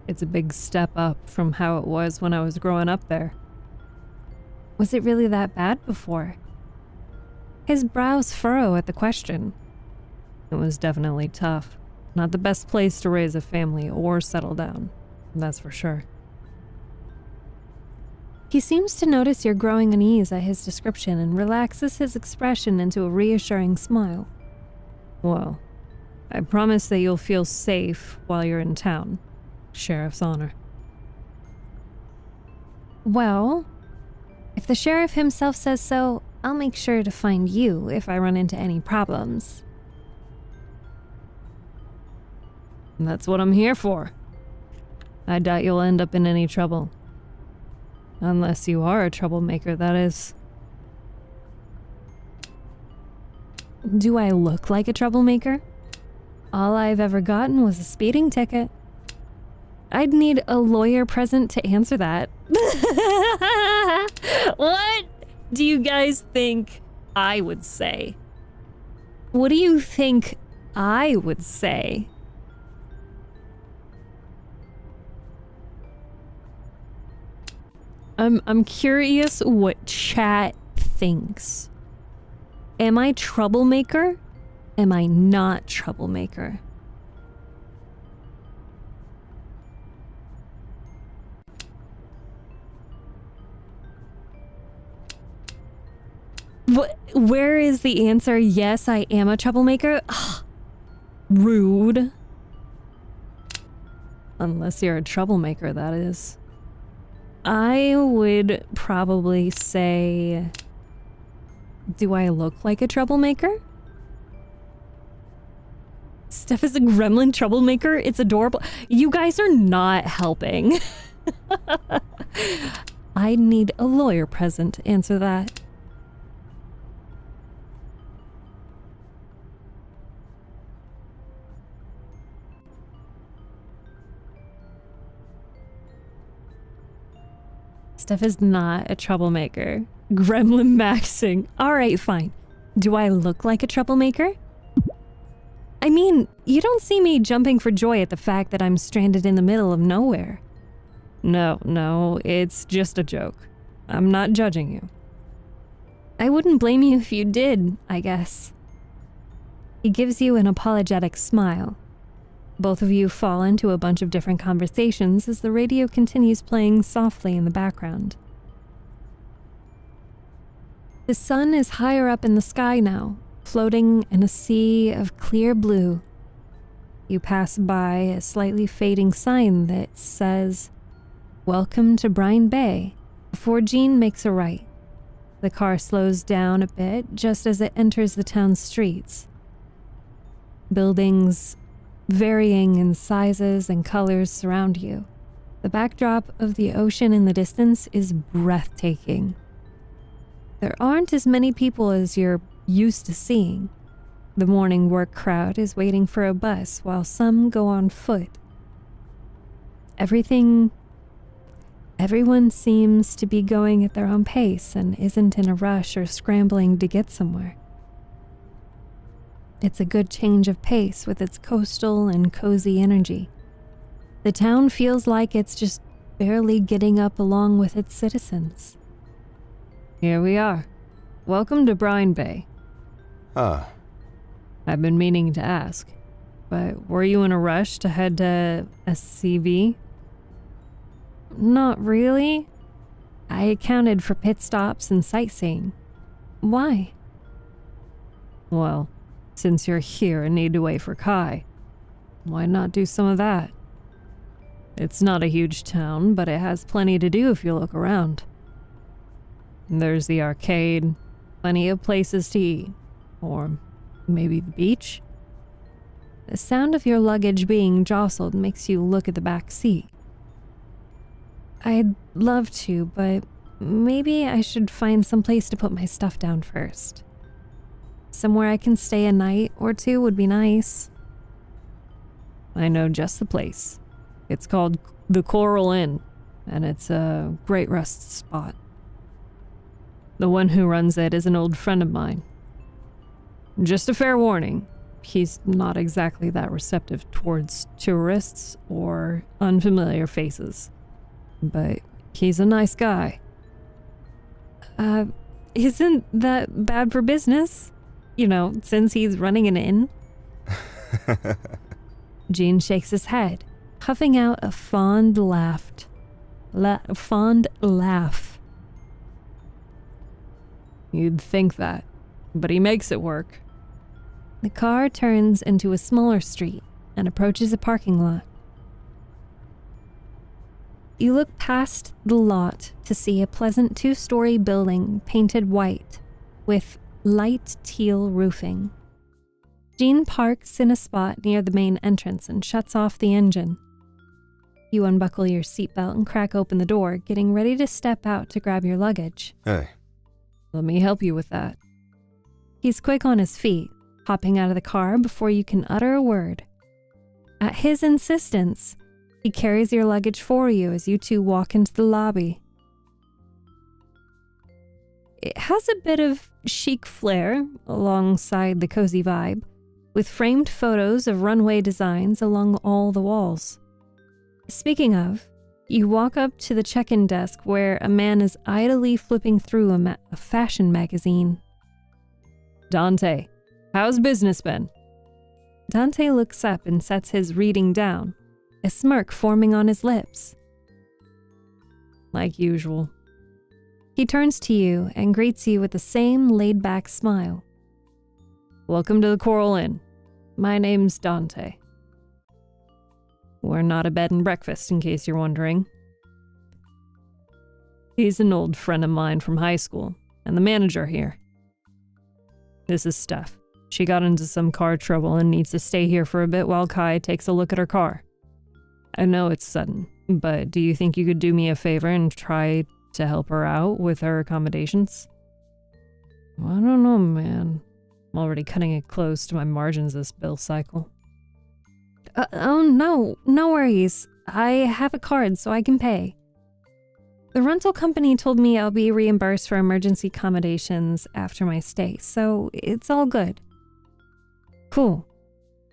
It's a big step up from how it was when I was growing up there. Was it really that bad before? His brows furrow at the question. It was definitely tough. Not the best place to raise a family or settle down, that's for sure. He seems to notice your growing unease at his description and relaxes his expression into a reassuring smile. Well, I promise that you'll feel safe while you're in town. Sheriff's honor. Well, if the sheriff himself says so, I'll make sure to find you if I run into any problems. That's what I'm here for. I doubt you'll end up in any trouble. Unless you are a troublemaker, that is. Do I look like a troublemaker? All I've ever gotten was a speeding ticket. I'd need a lawyer present to answer that. What do you guys think I would say? What do you think I would say? I'm curious what chat thinks. Am I troublemaker? Am I not troublemaker? Where is the answer? Yes, I am a troublemaker. Ugh, rude. Unless you're a troublemaker, that is. I would probably say, do I look like a troublemaker? Steph is a gremlin troublemaker. It's adorable. You guys are not helping. I need a lawyer present to answer that. Steph is not a troublemaker. Gremlin maxing. All right, fine. Do I look like a troublemaker? I mean, you don't see me jumping for joy at the fact that I'm stranded in the middle of nowhere. No, it's just a joke. I'm not judging you. I wouldn't blame you if you did, I guess. He gives you an apologetic smile. Both of you fall into a bunch of different conversations as the radio continues playing softly in the background. The sun is higher up in the sky now, floating in a sea of clear blue. You pass by a slightly fading sign that says, "Welcome to Brine Bay," before Jean makes a right. The car slows down a bit just as it enters the town's streets. Buildings varying in sizes and colors surround you. The backdrop of the ocean in the distance is breathtaking. There aren't as many people as you're used to seeing. The morning work crowd is waiting for a bus while some go on foot. Everyone seems to be going at their own pace and isn't in a rush or scrambling to get somewhere. It's a good change of pace with its coastal and cozy energy. The town feels like it's just barely getting up along with its citizens. Here we are. Welcome to Brine Bay. Ah, I've been meaning to ask, but were you in a rush to head to SCV? Not really. I accounted for pit stops and sightseeing. Why? Well, since you're here and need to wait for Kai, why not do some of that? It's not a huge town, but it has plenty to do if you look around. There's the arcade, plenty of places to eat, or maybe the beach. The sound of your luggage being jostled makes you look at the back seat. I'd love to, but maybe I should find some place to put my stuff down first. Somewhere I can stay a night or two would be nice. I know just the place. It's called the Coral Inn, and it's a great rest spot. The one who runs it is an old friend of mine. Just a fair warning, he's not exactly that receptive towards tourists or unfamiliar faces. But he's a nice guy. Isn't that bad for business? You know, since he's running an inn? Jean shakes his head, puffing out a fond laugh. You'd think that, but he makes it work. The car turns into a smaller street and approaches a parking lot. You look past the lot to see a pleasant 2-story building painted white with light teal roofing. Jean parks in a spot near the main entrance and shuts off the engine. You unbuckle your seatbelt and crack open the door, getting ready to step out to grab your luggage. Hey, Let me help you with that. He's quick on his feet, hopping out of the car before you can utter a word. At his insistence, he carries your luggage for you as you two walk into the lobby. It has a bit of chic flair alongside the cozy vibe, with framed photos of runway designs along all the walls. Speaking of, you walk up to the check-in desk where a man is idly flipping through a fashion magazine. Dante, how's business been? Dante looks up and sets his reading down, a smirk forming on his lips. Like usual. He turns to you and greets you with the same laid-back smile. Welcome to the Coral Inn. My name's Dante. We're not a bed and breakfast, in case you're wondering. He's an old friend of mine from high school, and the manager here. This is Steph. She got into some car trouble and needs to stay here for a bit while Kai takes a look at her car. I know it's sudden, but do you think you could do me a favor and try to help her out with her accommodations? I don't know, man. I'm already cutting it close to my margins this bill cycle. No worries. I have a card so I can pay. The rental company told me I'll be reimbursed for emergency accommodations after my stay, so it's all good. Cool.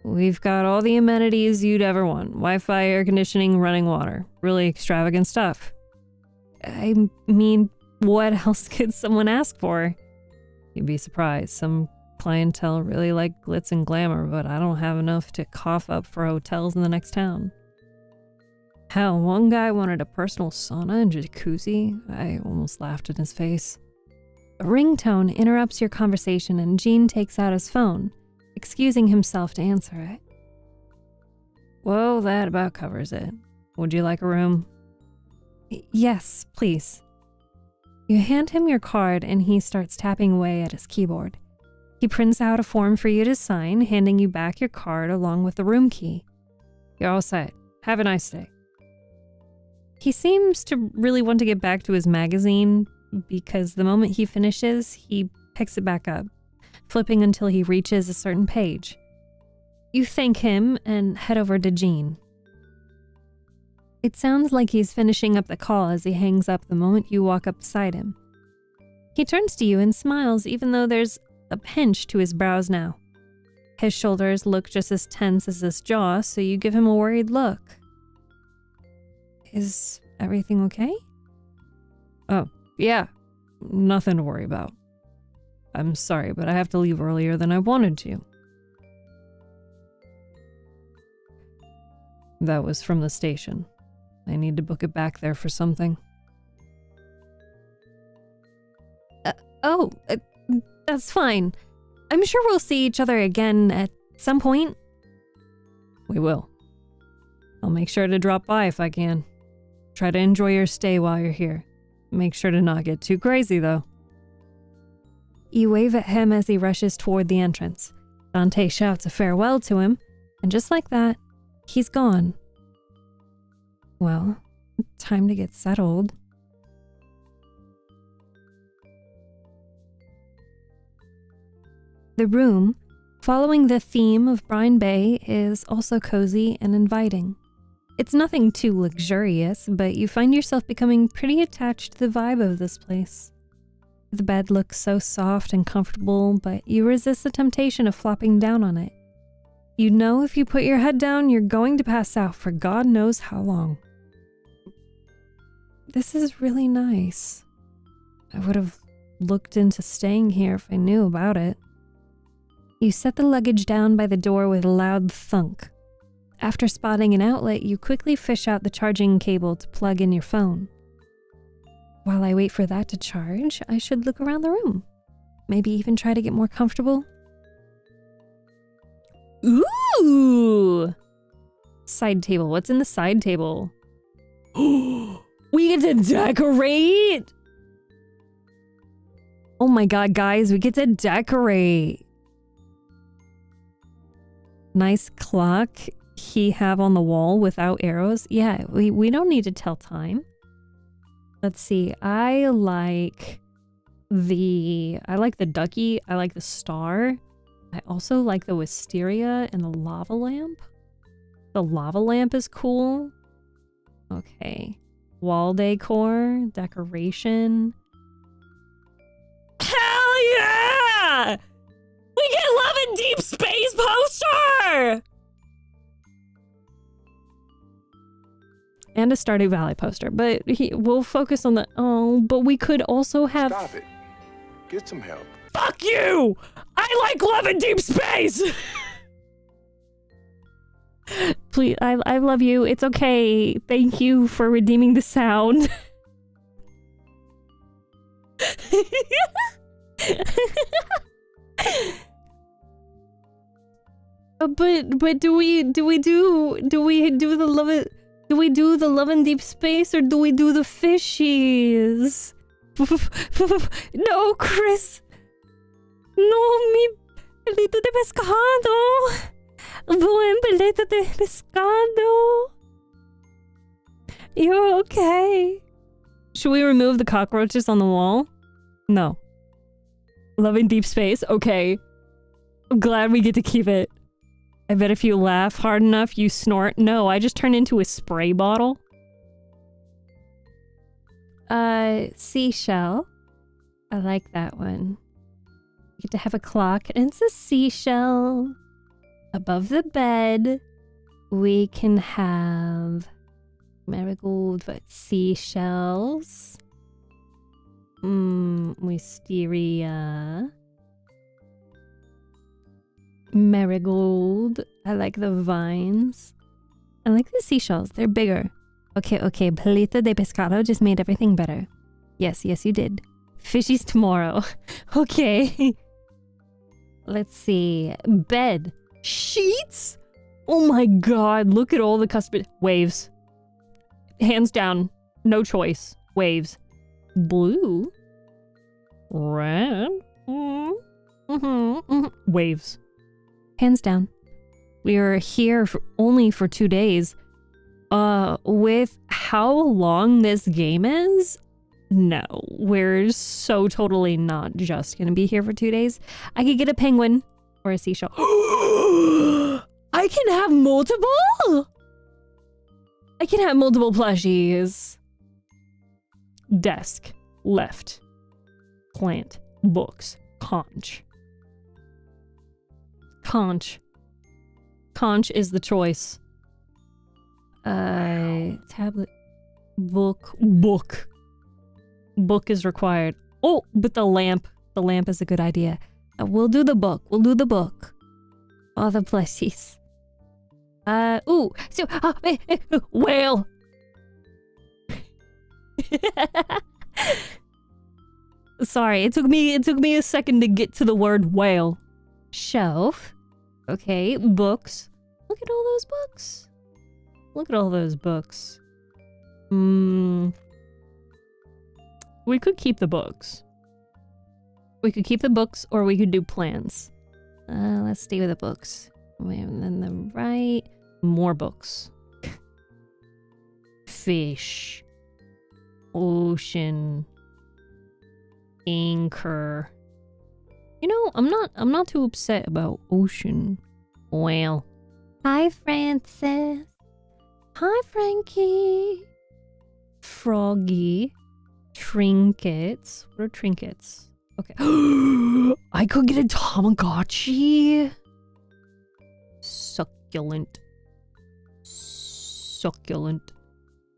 We've got all the amenities you'd ever want. Wi-Fi, air conditioning, running water. Really extravagant stuff. I mean, what else could someone ask for? You'd be surprised. Some clientele really like glitz and glamour, but I don't have enough to cough up for hotels in the next town. Hell, one guy wanted a personal sauna and jacuzzi. I almost laughed in his face. A ringtone interrupts your conversation and Gene takes out his phone, excusing himself to answer it. Well, that about covers it. Would you like a room? Yes, please. You hand him your card and he starts tapping away at his keyboard. He prints out a form for you to sign, handing you back your card along with the room key. You're all set. Have a nice day. He seems to really want to get back to his magazine because the moment he finishes, he picks it back up, flipping until he reaches a certain page. You thank him and head over to Gene. It sounds like he's finishing up the call as he hangs up the moment you walk up beside him. He turns to you and smiles even though there's a pinch to his brows now. His shoulders look just as tense as his jaw, so you give him a worried look. Is everything okay? Oh, yeah. Nothing to worry about. I'm sorry, but I have to leave earlier than I wanted to. That was from the station. I need to book it back there for something. That's fine. I'm sure we'll see each other again at some point. We will. I'll make sure to drop by if I can. Try to enjoy your stay while you're here. Make sure to not get too crazy, though. You wave at him as he rushes toward the entrance. Dante shouts a farewell to him, and just like that, he's gone. Well, time to get settled. The room, following the theme of Brine Bay, is also cozy and inviting. It's nothing too luxurious, but you find yourself becoming pretty attached to the vibe of this place. The bed looks so soft and comfortable, but you resist the temptation of flopping down on it. You know if you put your head down, you're going to pass out for God knows how long. This is really nice. I would have looked into staying here if I knew about it. You set the luggage down by the door with a loud thunk. After spotting an outlet, you quickly fish out the charging cable to plug in your phone. While I wait for that to charge, I should look around the room. Maybe even try to get more comfortable. Ooh! Side table. What's in the side table? We get to decorate! Oh my god, guys, we get to decorate. Nice clock he have on the wall without arrows? Yeah, we don't need to tell time. Let's see. I like the ducky. I like the star. I also like the wisteria and the lava lamp. The lava lamp is cool. Okay. Wall decor, decoration. Hell yeah! We get Love and Deep Space poster! And a Stardew Valley poster, but we'll focus on the... Oh, but we could also have... Stop it. Get some help. Fuck you! I like Love and Deep Space! Please, I love you. It's okay. Thank you for redeeming the sound. But do we do the love it? Do we do the Love and Deep Space or do we do the fishies? No, Chris. No, mi pelito de pescado. Buen pelito de pescado. You're okay. Should we remove the cockroaches on the wall? No. Love and Deep Space? Okay. I'm glad we get to keep it. I bet if you laugh hard enough, you snort. No, I just turn into a spray bottle. Seashell. I like that one. You get to have a clock, and it's a seashell. Above the bed, we can have marigold, but seashells. Wisteria. Marigold. I like the vines. I like the seashells. They're bigger. Okay. Palito de pescado just made everything better. Yes, you did. Fishies tomorrow. Okay. Let's see. Bed. Sheets? Oh my god. Look at all the custom... Waves. Hands down. No choice. Waves. Blue. Red. Waves. Hands down. We are here only for 2 days. With how long this game is, no, we're so totally not just gonna be here for 2 days. I could get a penguin or a seashell. I can have multiple? I can have multiple plushies. Desk, left, plant, books, conch. Conch. Conch is the choice. Tablet. Book. Book is required. Oh, but the lamp. The lamp is a good idea. We'll do the book. All the plushies. Whale. Sorry, it took me a second to get to the word whale. Shelf. Okay, books. Look at all those books. We could keep the books. Or we could do plans. Let's stay with the books. And then the right. More books. Fish. Ocean. Anchor. You know, I'm not too upset about ocean. Whale. Hi, Francis. Hi, Frankie. Froggy. Trinkets. What are trinkets? Okay. I could get a Tamagotchi. Succulent.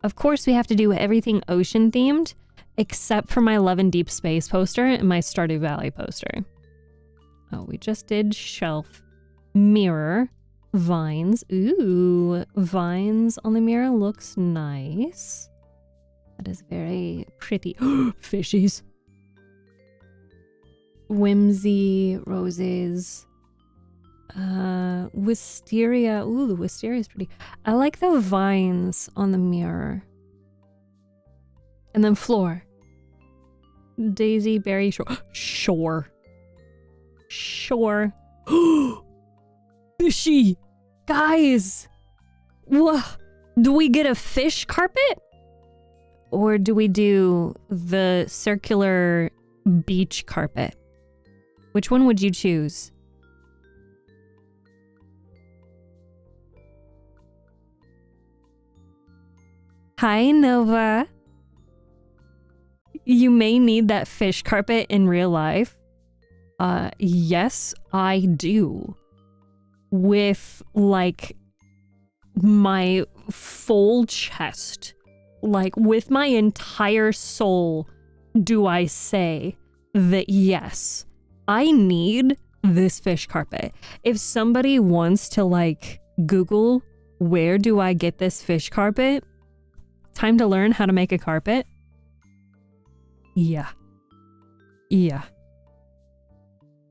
Of course, we have to do everything ocean themed, except for my Love and Deep Space poster and my Stardew Valley poster. Oh, we just did shelf. Mirror. Vines. Ooh, vines on the mirror looks nice. That is very pretty. Fishies. Whimsy. Roses. Wisteria. Ooh, the wisteria is pretty. I like the vines on the mirror. And then floor. Daisy, berry, shore. Shore. Fishy! Guys! Whoa, do we get a fish carpet? Or do we do the circular beach carpet? Which one would you choose? Hi, Nova. You may need that fish carpet in real life. Yes, I do. With, like, my full chest, like, with my entire soul, do I say that yes, I need this fish carpet. If somebody wants to, like, Google, where do I get this fish carpet? Time to learn how to make a carpet? Yeah.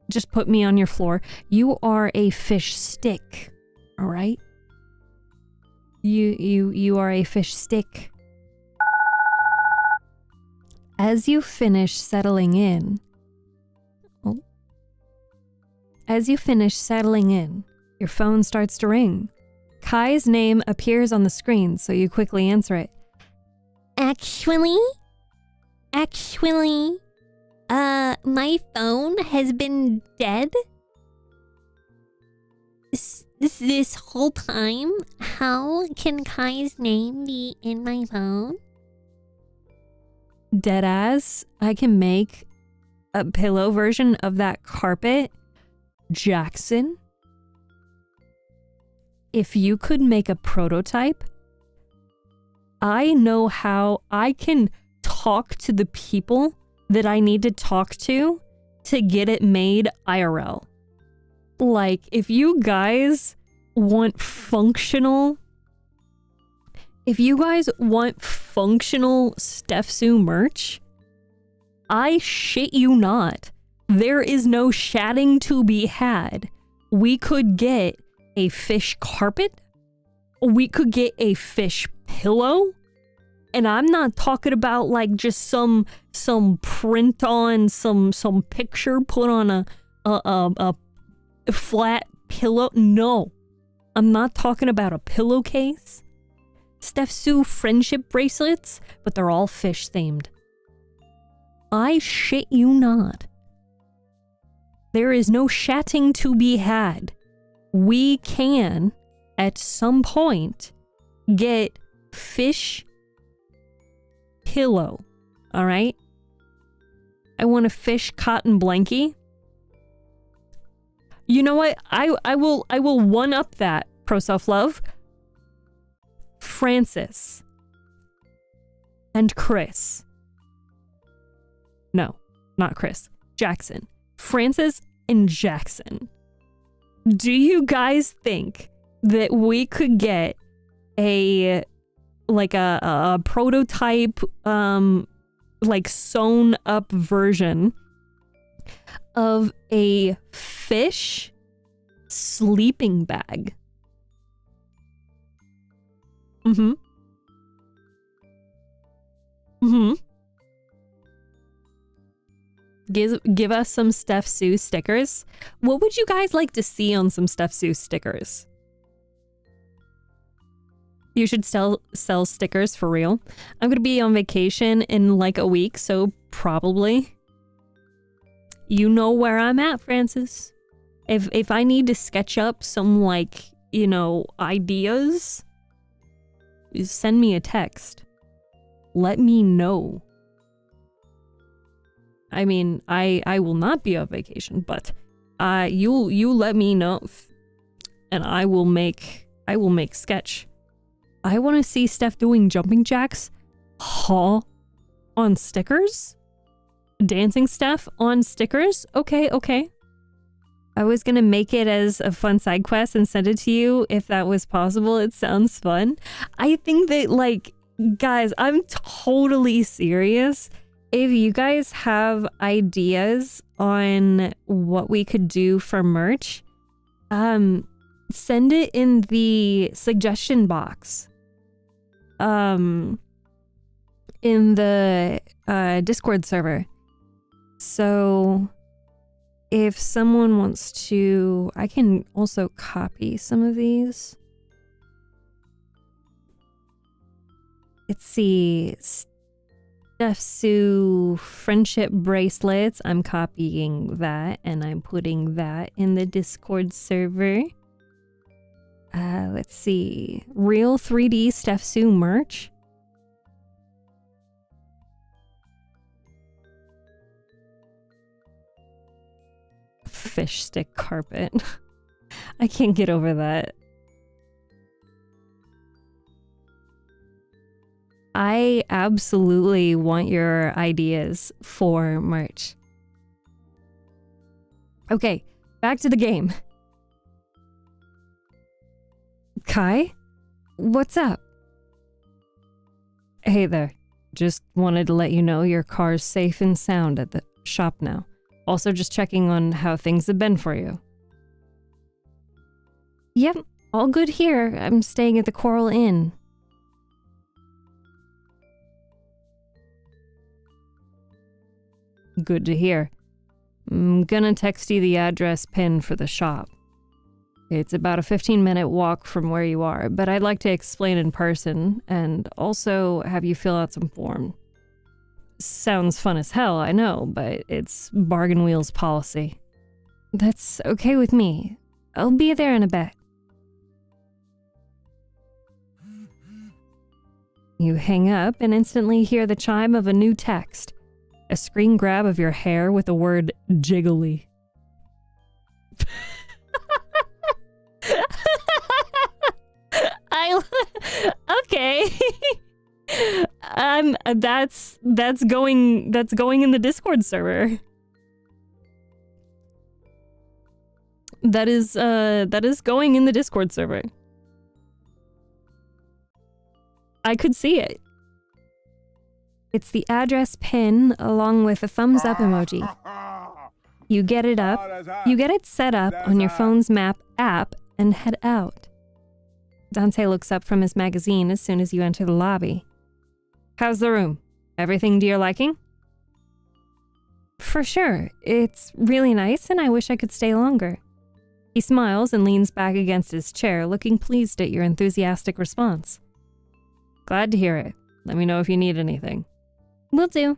Just put me on your floor. You are a fish stick, all right? You are a fish stick. As you finish settling in, your phone starts to ring. Kai's name appears on the screen, so you quickly answer it. Actually, my phone has been dead this whole time. How can Kai's name be in my phone? Deadass, I can make a pillow version of that carpet. Jackson, if you could make a prototype, I know how I can talk to the people that I need to talk to get it made IRL. Like, if you guys want functional StephTsu merch, I shit you not, there is no shatting to be had. We could get a fish carpet. We could get a fish pillow. And I'm not talking about like just some print on some picture put on a flat pillow. No, I'm not talking about a pillowcase. StephTsu friendship bracelets, but they're all fish themed. I shit you not. There is no shatting to be had. We can, at some point, get fish pillow. All right? I want a fish cotton blankie. You know what? I will one up that, Pro Self Love. Francis and Chris. No, not Chris. Jackson. Francis and Jackson. Do you guys think that we could get a prototype like sewn up version of a fish sleeping bag? Give us some StephTsu stickers. What would you guys like to see on some StephTsu stickers? You should sell stickers for real. I'm gonna be on vacation in like a week, so probably. You know where I'm at, Francis. If I need to sketch up some like, ideas, send me a text. Let me know. I mean, I will not be on vacation, but you let me know, and I will make sketch. I want to see Steph doing jumping jacks, on stickers, dancing Steph on stickers. Okay. I was gonna make it as a fun side quest and send it to you if that was possible. It sounds fun. I think that, like, guys, I'm totally serious. If you guys have ideas on what we could do for merch, send it in the suggestion box. In the Discord server. So if someone wants to, I can also copy some of these. Let's see. StephTsu friendship bracelets. I'm copying that and I'm putting that in the Discord server. Let's see. Real 3D StephTsu merch. Fish stick carpet. I can't get over that. I absolutely want your ideas for merch. Okay, back to the game. Kai? What's up? Hey there. Just wanted to let you know your car's safe and sound at the shop now. Also just checking on how things have been for you. Yep, all good here. I'm staying at the Coral Inn. Good to hear. I'm gonna text you the address pin for the shop. It's about a 15-minute walk from where you are, but I'd like to explain in person and also have you fill out some form. Sounds fun as hell, I know, but it's Bargain Wheel's policy. That's okay with me. I'll be there in a bit. You hang up and instantly hear the chime of a new text. A screen grab of your hair with the word jiggly. Okay. That's going in the Discord server. That is going in the Discord server. I could see it. It's the address pin along with a thumbs up emoji. You get it up, you get it set up on your phone's map app and head out. Dante looks up from his magazine as soon as you enter the lobby. How's the room? Everything to your liking? For sure. It's really nice and I wish I could stay longer. He smiles and leans back against his chair, looking pleased at your enthusiastic response. Glad to hear it. Let me know if you need anything. Will do.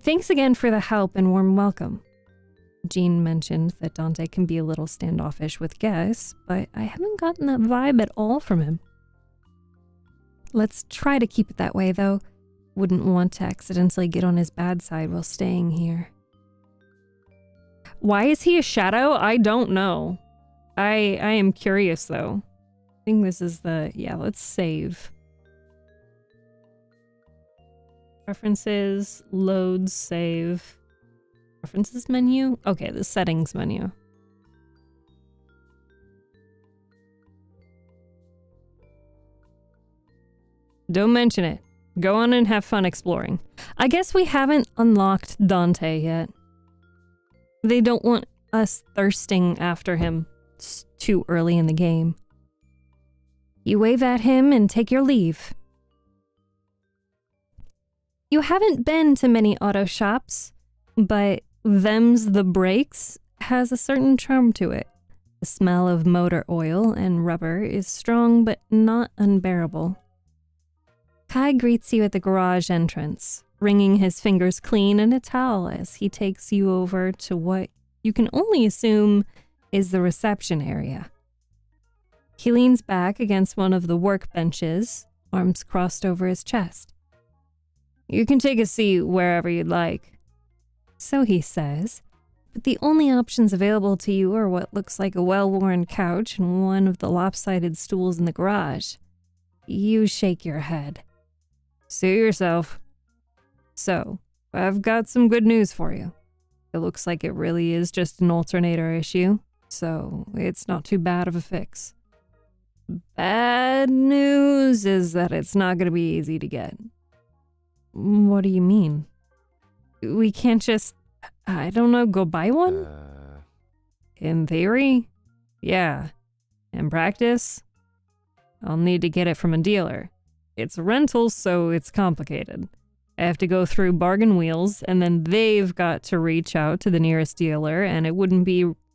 Thanks again for the help and warm welcome. Jean mentioned that Dante can be a little standoffish with guests, but I haven't gotten that vibe at all from him. Let's try to keep it that way, though. Wouldn't want to accidentally get on his bad side while staying here. Why is he a shadow? I don't know. I am curious, though. I think this is the... Yeah, let's save. Preferences, load, save. Preferences menu? Okay, the settings menu. Don't mention it. Go on and have fun exploring. I guess we haven't unlocked Dante yet. They don't want us thirsting after him. It's too early in the game. You wave at him and take your leave. You haven't been to many auto shops, but Them's the Brakes has a certain charm to it. The smell of motor oil and rubber is strong but not unbearable. Kai greets you at the garage entrance, wringing his fingers clean in a towel as he takes you over to what you can only assume is the reception area. He leans back against one of the workbenches, arms crossed over his chest. You can take a seat wherever you'd like. So he says, but the only options available to you are what looks like a well-worn couch and one of the lopsided stools in the garage. You shake your head. Suit yourself. So, I've got some good news for you. It looks like it really is just an alternator issue, so it's not too bad of a fix. Bad news is that it's not going to be easy to get. What do you mean? We can't just, I don't know, go buy one? In theory? Yeah. In practice? I'll need to get it from a dealer. It's a rental, so it's complicated. I have to go through Bargain Wheels, and then they've got to reach out to the nearest dealer, and it wouldn't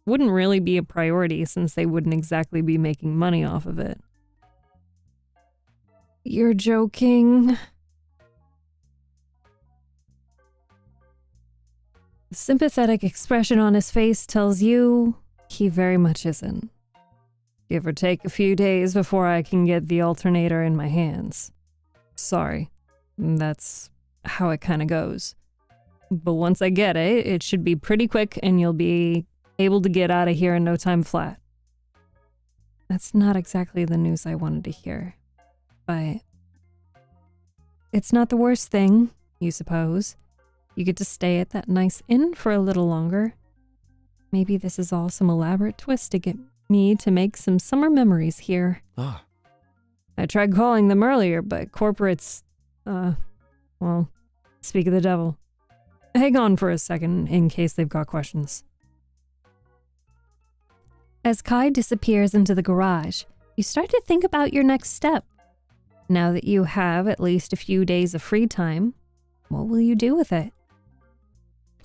really be a priority since they wouldn't exactly be making money off of it. You're joking. The sympathetic expression on his face tells you he very much isn't. Give or take a few days before I can get the alternator in my hands. Sorry, that's how it kind of goes. But once I get it, it should be pretty quick and you'll be able to get out of here in no time flat. That's not exactly the news I wanted to hear, but it's not the worst thing, you suppose. You get to stay at that nice inn for a little longer. Maybe this is all some elaborate twist to get me to make some summer memories here. Ah, I tried calling them earlier, but corporates, well, speak of the devil. Hang on for a second in case they've got questions. As Kai disappears into the garage, you start to think about your next step. Now that you have at least a few days of free time, what will you do with it?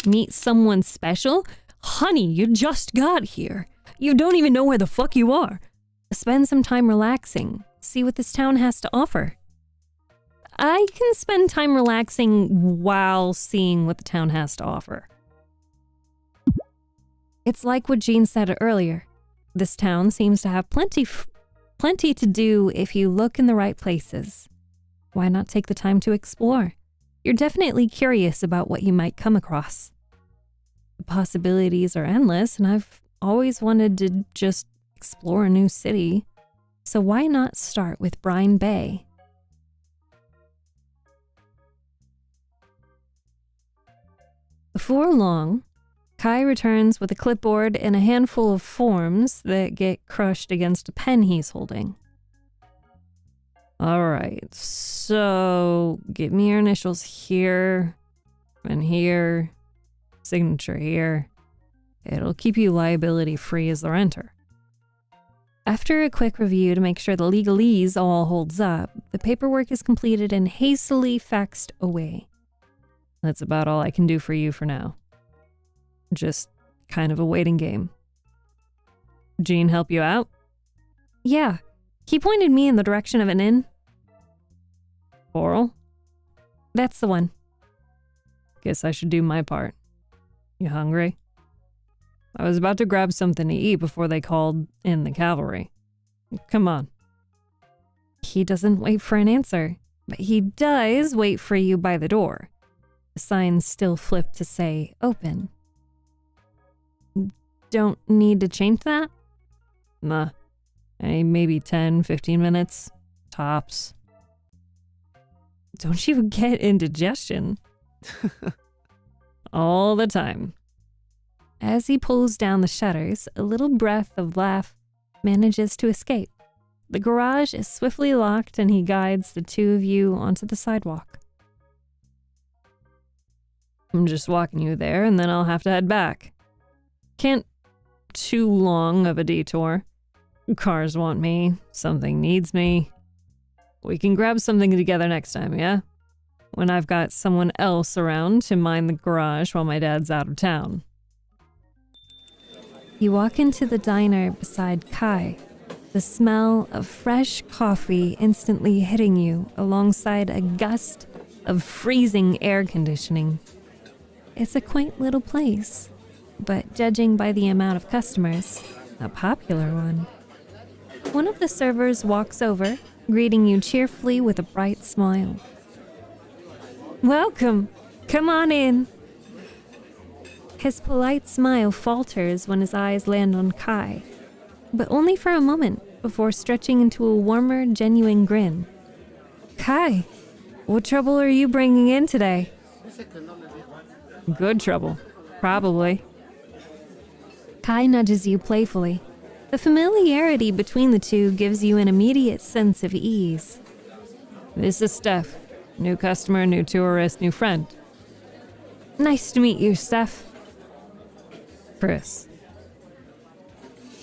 Meet someone special? Honey, you just got here. You don't even know where the fuck you are. Spend some time relaxing, see what this town has to offer. I can spend time relaxing while seeing what the town has to offer. It's like what Jean said earlier. This town seems to have plenty to do if you look in the right places. Why not take the time to explore? You're definitely curious about what you might come across. The possibilities are endless, and I've always wanted to just explore a new city. So why not start with Brine Bay? Before long, Kai returns with a clipboard and a handful of forms that get crushed against a pen he's holding. All right, so give me your initials here and here, signature here. It'll keep you liability free as the renter. After a quick review to make sure the legalese all holds up, the paperwork is completed and hastily faxed away. That's about all I can do for you for now. Just kind of a waiting game. Jean help you out? Yeah, he pointed me in the direction of an inn. Oral? That's the one. Guess I should do my part. You hungry? I was about to grab something to eat before they called in the cavalry. Come on. He doesn't wait for an answer, but he does wait for you by the door. The sign's still flipped to say open. Don't need to change that? Nah. Maybe 10, 15 minutes. Tops. Don't you get indigestion? All the time. As he pulls down the shutters, a little breath of laugh manages to escape. The garage is swiftly locked and he guides the two of you onto the sidewalk. I'm just walking you there and then I'll have to head back. Can't too long of a detour. Cars want me, something needs me. We can grab something together next time, yeah? When I've got someone else around to mind the garage while my dad's out of town. You walk into the diner beside Kai, the smell of fresh coffee instantly hitting you alongside a gust of freezing air conditioning. It's a quaint little place, but judging by the amount of customers, a popular one. One of the servers walks over, greeting you cheerfully with a bright smile. Welcome. Come on in. His polite smile falters when his eyes land on Kai, but only for a moment before stretching into a warmer, genuine grin. Kai, what trouble are you bringing in today? Good trouble. Probably. Kai nudges you playfully. The familiarity between the two gives you an immediate sense of ease. This is Steph. New customer, new tourist, new friend. Nice to meet you, Steph. Chris.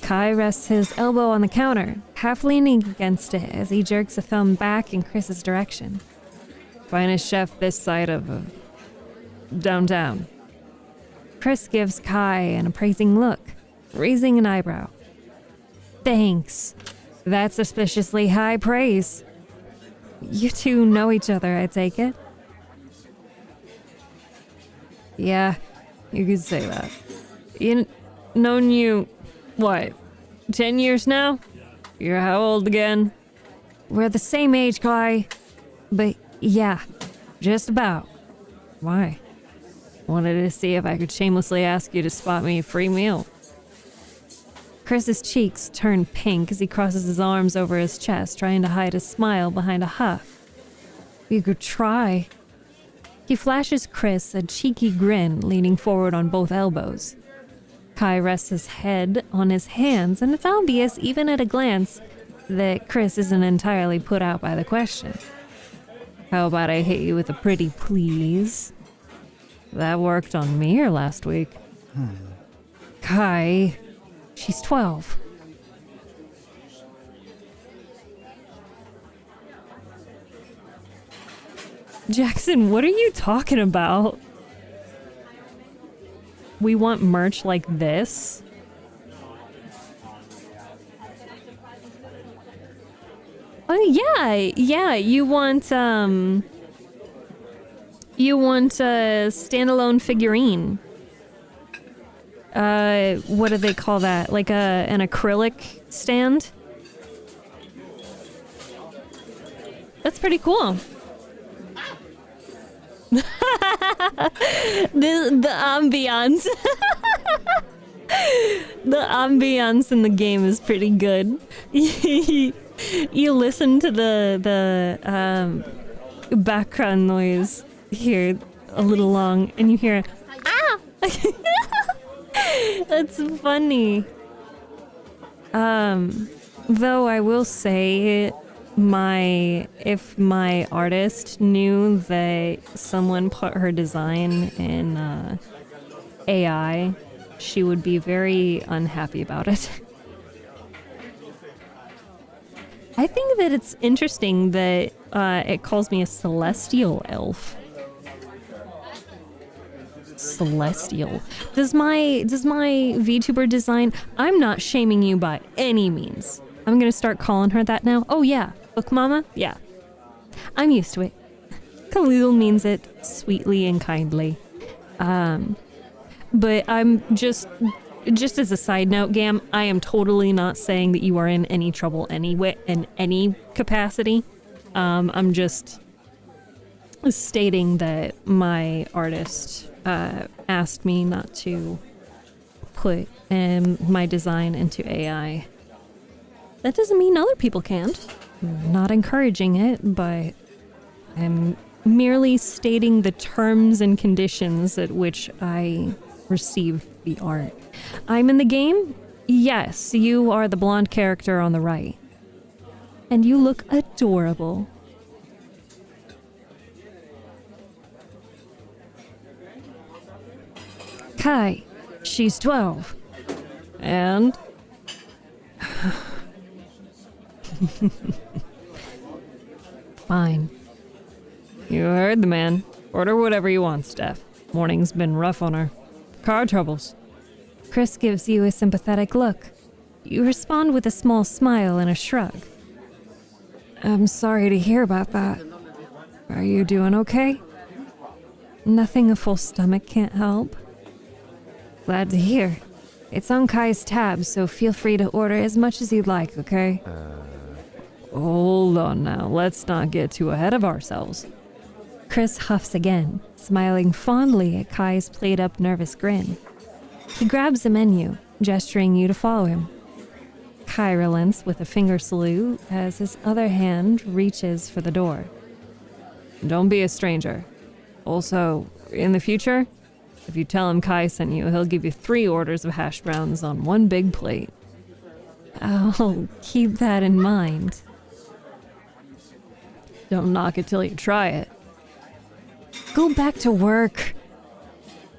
Kai rests his elbow on the counter, half leaning against it as he jerks a thumb back in Chris's direction. Finest chef this side of downtown. Chris gives Kai an appraising look, raising an eyebrow. Thanks. That's suspiciously high praise. You two know each other, I take it? Yeah, You could say that. Known you, what, 10 years now? You're how old again? We're the same age, Kai. But yeah, just about. Why? Wanted to see if I could shamelessly ask you to spot me a free meal. Chris's cheeks turn pink as he crosses his arms over his chest, trying to hide a smile behind a huff. You could try. He flashes Chris a cheeky grin, leaning forward on both elbows. Kai rests his head on his hands, and it's obvious, even at a glance, that Chris isn't entirely put out by the question. How about I hit you with a pretty please? That worked on me here last week. Kai, she's 12. Jackson, what are you talking about? We want merch like this? Oh yeah, you want a standalone figurine. What do they call that? Like an acrylic stand? That's pretty cool. the ambiance. The ambiance in the game is pretty good. You listen to the background noise here a little long, and you hear ah. That's funny. Though I will say, if my artist knew that someone put her design in AI, she would be very unhappy about it. I think that it's interesting that it calls me a celestial elf. Celestial. Does my VTuber design? I'm not shaming you by any means. I'm gonna start calling her that now. Oh yeah, Book Mama? Yeah. I'm used to it. Khalil means it sweetly and kindly. But I'm just as a side note, Gam, I am totally not saying that you are in any trouble anyway, in any capacity. I'm just stating that my artist asked me not to put my design into AI. That doesn't mean other people can't. I'm not encouraging it, but I'm merely stating the terms and conditions at which I received the art. I'm in the game? Yes, you are the blonde character on the right. And you look adorable. Kai, she's 12. And? Fine. You heard the man. Order whatever you want, Steph. Morning's been rough on her. Car troubles. Chris gives you a sympathetic look. You respond with a small smile and a shrug. I'm sorry to hear about that. Are you doing okay? Nothing a full stomach can't help. Glad to hear. It's on Kai's tab, so feel free to order as much as you'd like, okay? Hold on now. Let's not get too ahead of ourselves. Chris huffs again, smiling fondly at Kai's played-up nervous grin. He grabs a menu, gesturing you to follow him. Kai relents with a finger salute as his other hand reaches for the door. Don't be a stranger. Also, in the future, if you tell him Kai sent you, he'll give you 3 orders of hash browns on one big plate. I'll keep that in mind. Don't knock it till you try it. Go back to work.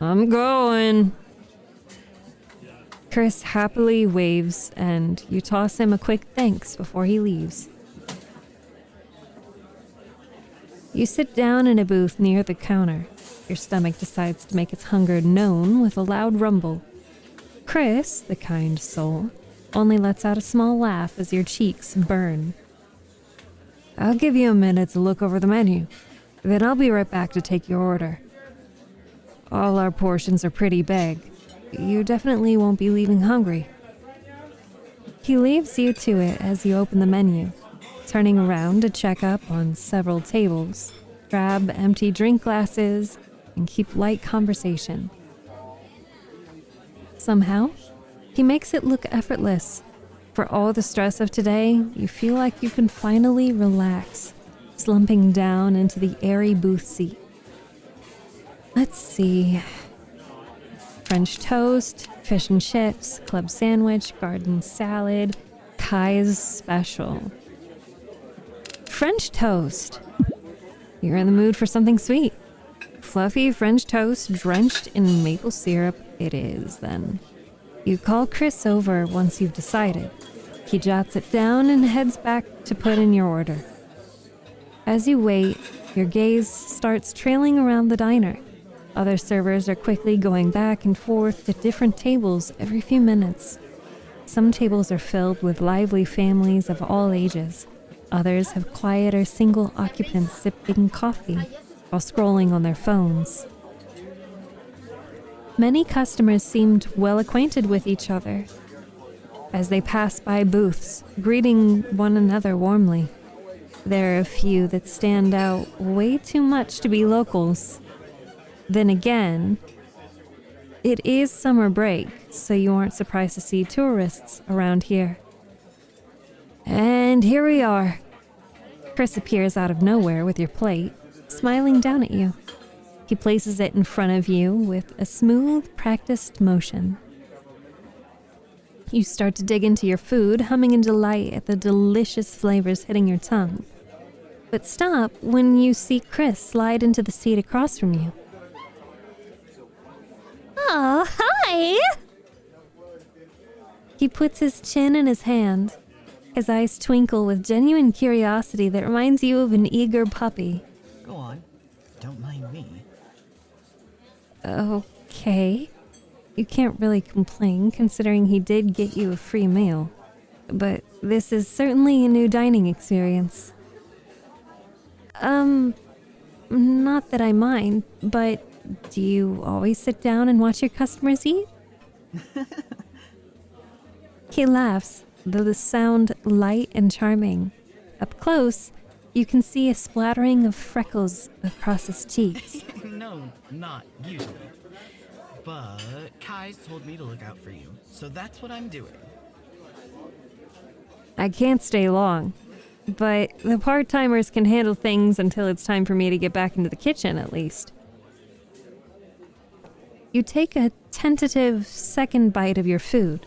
I'm going. Chris happily waves, and you toss him a quick thanks before he leaves. You sit down in a booth near the counter. Your stomach decides to make its hunger known with a loud rumble. Chris, the kind soul, only lets out a small laugh as your cheeks burn. I'll give you a minute to look over the menu. Then I'll be right back to take your order. All our portions are pretty big. You definitely won't be leaving hungry. He leaves you to it as you open the menu, turning around to check up on several tables, grab empty drink glasses, and keep light conversation. Somehow, he makes it look effortless. For all the stress of today, you feel like you can finally relax, slumping down into the airy booth seat. Let's see. French toast, fish and chips, club sandwich, garden salad, Kai's special. French toast. You're in the mood for something sweet. Fluffy French toast drenched in maple syrup it is, then. You call Chris over once you've decided. He jots it down and heads back to put in your order. As you wait, your gaze starts trailing around the diner. Other servers are quickly going back and forth to different tables every few minutes. Some tables are filled with lively families of all ages. Others have quieter single occupants sipping coffee while scrolling on their phones. Many customers seemed well acquainted with each other as they pass by booths, greeting one another warmly. There are a few that stand out way too much to be locals. Then again, it is summer break, so you aren't surprised to see tourists around here. And here we are. Chris appears out of nowhere with your plate, smiling down at you. He places it in front of you with a smooth, practiced motion. You start to dig into your food, humming in delight at the delicious flavors hitting your tongue. But stop when you see Chris slide into the seat across from you. Oh, hi! He puts his chin in his hand. His eyes twinkle with genuine curiosity that reminds you of an eager puppy. Go on. Don't mind me. Okay. You can't really complain considering he did get you a free meal. But this is certainly a new dining experience. Not that I mind, but do you always sit down and watch your customers eat? He laughs, though the sound light and charming. Up close, you can see a splattering of freckles across his cheeks. No, not usually. But Kai's told me to look out for you, so that's what I'm doing. I can't stay long, but the part-timers can handle things until it's time for me to get back into the kitchen, at least. You take a tentative second bite of your food.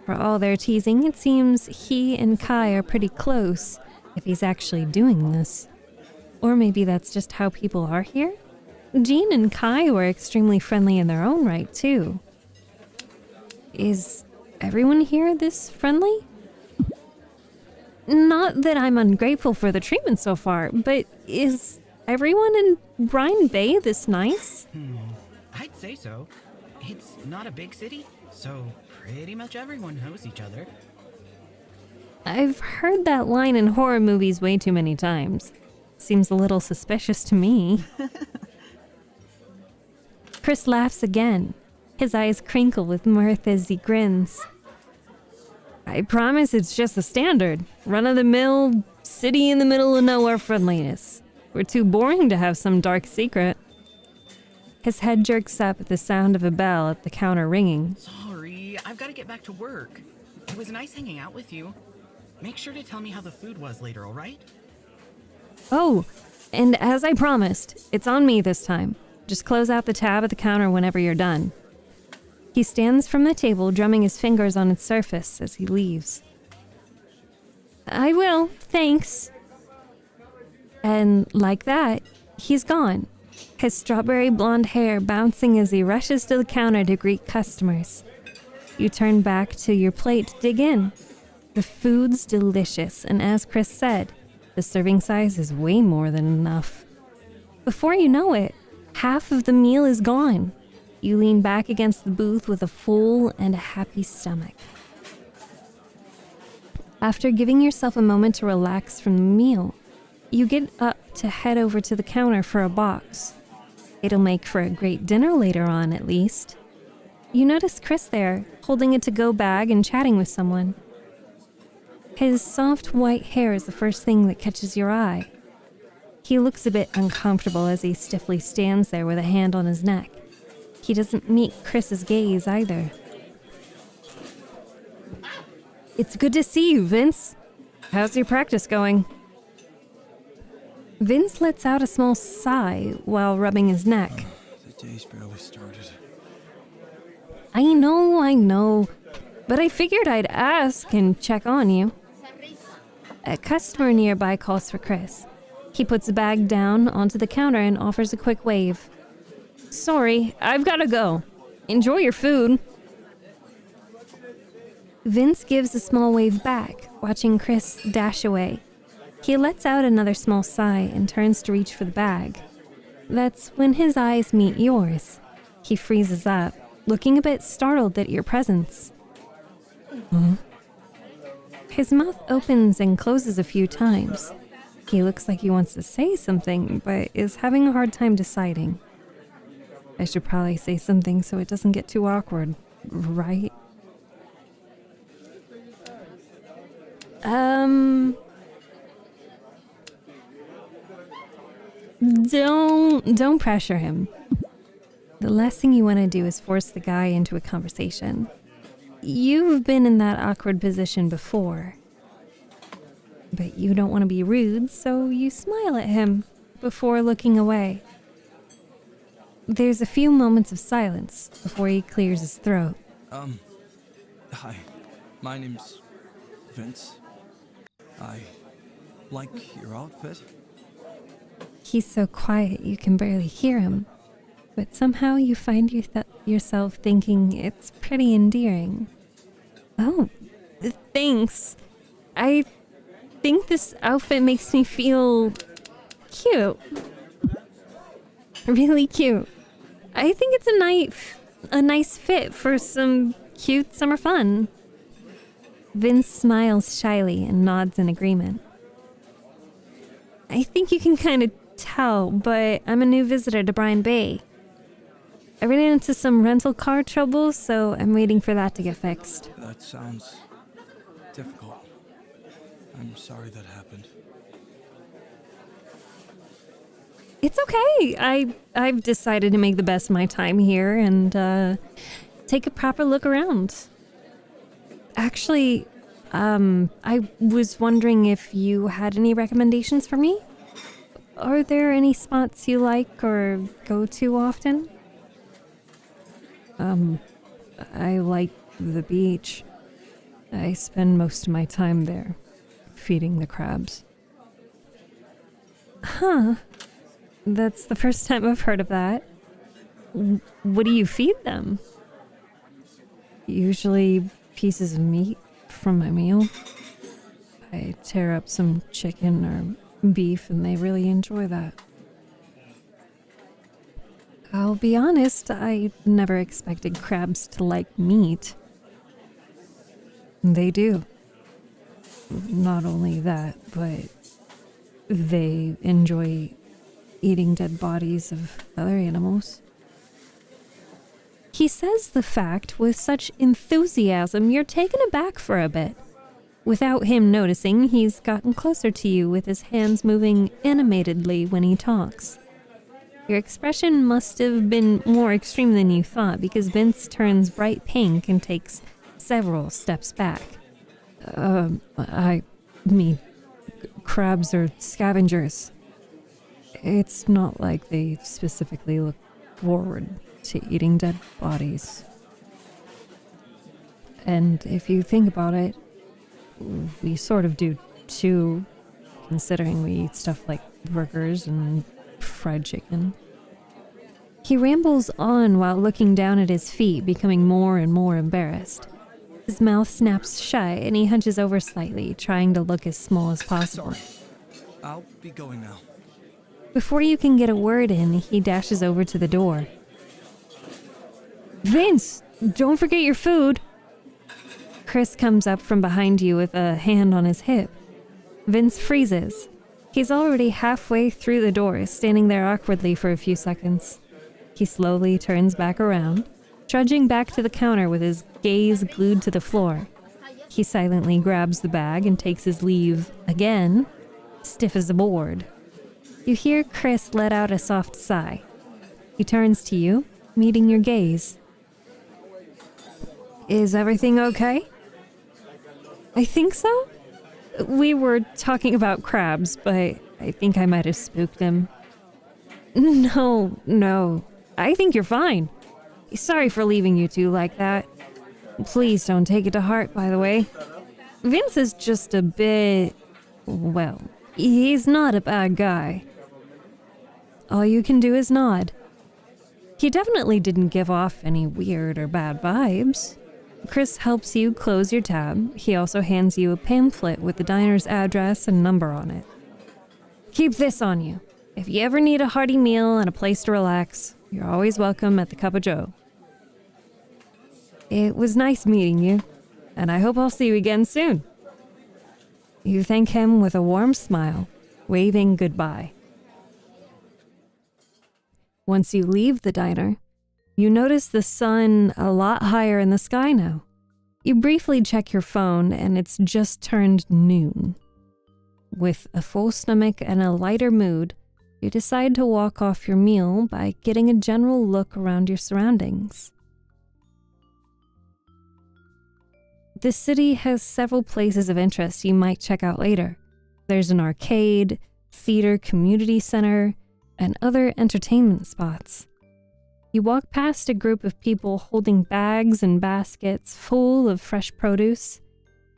For all their teasing, it seems he and Kai are pretty close, if he's actually doing this. Or maybe that's just how people are here? Jean and Kai were extremely friendly in their own right, too. Is everyone here this friendly? Not that I'm ungrateful for the treatment so far, but is everyone in Brine Bay this nice? I'd say so. It's not a big city, so pretty much everyone knows each other. I've heard that line in horror movies way too many times. Seems a little suspicious to me. Chris laughs again. His eyes crinkle with mirth as he grins. I promise it's just the standard, run-of-the-mill, city in the middle of nowhere friendliness. We're too boring to have some dark secret. His head jerks up at the sound of a bell at the counter ringing. Sorry, I've got to get back to work. It was nice hanging out with you. Make sure to tell me how the food was later, all right? Oh, and as I promised, it's on me this time. Just close out the tab at the counter whenever you're done. He stands from the table, drumming his fingers on its surface as he leaves. I will, thanks. And like that, he's gone. His strawberry blonde hair bouncing as he rushes to the counter to greet customers. You turn back to your plate to dig in. The food's delicious, and as Chris said, the serving size is way more than enough. Before you know it, half of the meal is gone. You lean back against the booth with a full and a happy stomach. After giving yourself a moment to relax from the meal, you get up to head over to the counter for a box. It'll make for a great dinner later on, at least. You notice Chris there, holding a to-go bag and chatting with someone. His soft white hair is the first thing that catches your eye. He looks a bit uncomfortable as he stiffly stands there with a hand on his neck. He doesn't meet Chris's gaze either. It's good to see you, Vince. How's your practice going? Vince lets out a small sigh while rubbing his neck. The day's barely started. I know, but I figured I'd ask and check on you. A customer nearby calls for Chris. He puts the bag down onto the counter and offers a quick wave. Sorry, I've gotta go. Enjoy your food. Vince gives a small wave back, watching Chris dash away. He lets out another small sigh and turns to reach for the bag. That's when his eyes meet yours. He freezes up, looking a bit startled at your presence. His mouth opens and closes a few times. He looks like he wants to say something, but is having a hard time deciding. I should probably say something so it doesn't get too awkward, right? Don't pressure him. The last thing you want to do is force the guy into a conversation. You've been in that awkward position before. But you don't want to be rude, so you smile at him before looking away. There's a few moments of silence before he clears his throat. Hi. My name's Vince. I like your outfit. He's so quiet you can barely hear him, but somehow you find yourself thinking it's pretty endearing. Oh, thanks. I think this outfit makes me feel cute. Really cute. I think it's a nice fit for some cute summer fun. Vince smiles shyly and nods in agreement. I think you can kind of tell, but I'm a new visitor to Bryan Bay. I ran into some rental car trouble, so I'm waiting for that to get fixed. That sounds difficult. I'm sorry that happened. It's okay. I've decided to make the best of my time here and take a proper look around. Actually, I was wondering if you had any recommendations for me? Are there any spots you like or go to often? I like the beach. I spend most of my time there, feeding the crabs. Huh. That's the first time I've heard of that. What do you feed them? Usually pieces of meat from my meal. I tear up some chicken or beef and they really enjoy that. I'll be honest, I never expected crabs to like meat. They do. Not only that, but they enjoy eating dead bodies of other animals. He says the fact with such enthusiasm you're taken aback for a bit. Without him noticing, he's gotten closer to you with his hands moving animatedly when he talks. Your expression must have been more extreme than you thought because Vince turns bright pink and takes several steps back. I mean, crabs are scavengers. It's not like they specifically look forward to eating dead bodies. And if you think about it, we sort of do too, considering we eat stuff like burgers and fried chicken. He rambles on while looking down at his feet, becoming more and more embarrassed. His mouth snaps shut and he hunches over slightly, trying to look as small as possible. Sorry. I'll be going now. Before you can get a word in, he dashes over to the door. Vince, don't forget your food. Chris comes up from behind you with a hand on his hip. Vince freezes. He's already halfway through the door, standing there awkwardly for a few seconds. He slowly turns back around, trudging back to the counter with his gaze glued to the floor. He silently grabs the bag and takes his leave again, stiff as a board. You hear Chris let out a soft sigh. He turns to you, meeting your gaze. Is everything okay? I think so. We were talking about crabs, but I think I might have spooked him. No. I think you're fine. Sorry for leaving you two like that. Please don't take it to heart, by the way. Vince is just a bit... well, he's not a bad guy. All you can do is nod. He definitely didn't give off any weird or bad vibes. Chris helps you close your tab. He also hands you a pamphlet with the diner's address and number on it. Keep this on you. If you ever need a hearty meal and a place to relax, you're always welcome at the Cup of Joe. It was nice meeting you, and I hope I'll see you again soon. You thank him with a warm smile, waving goodbye. Once you leave the diner, you notice the sun a lot higher in the sky now. You briefly check your phone, and it's just turned noon. With a full stomach and a lighter mood, you decide to walk off your meal by getting a general look around your surroundings. The city has several places of interest you might check out later. There's an arcade, theater community center, and other entertainment spots. You walk past a group of people holding bags and baskets full of fresh produce.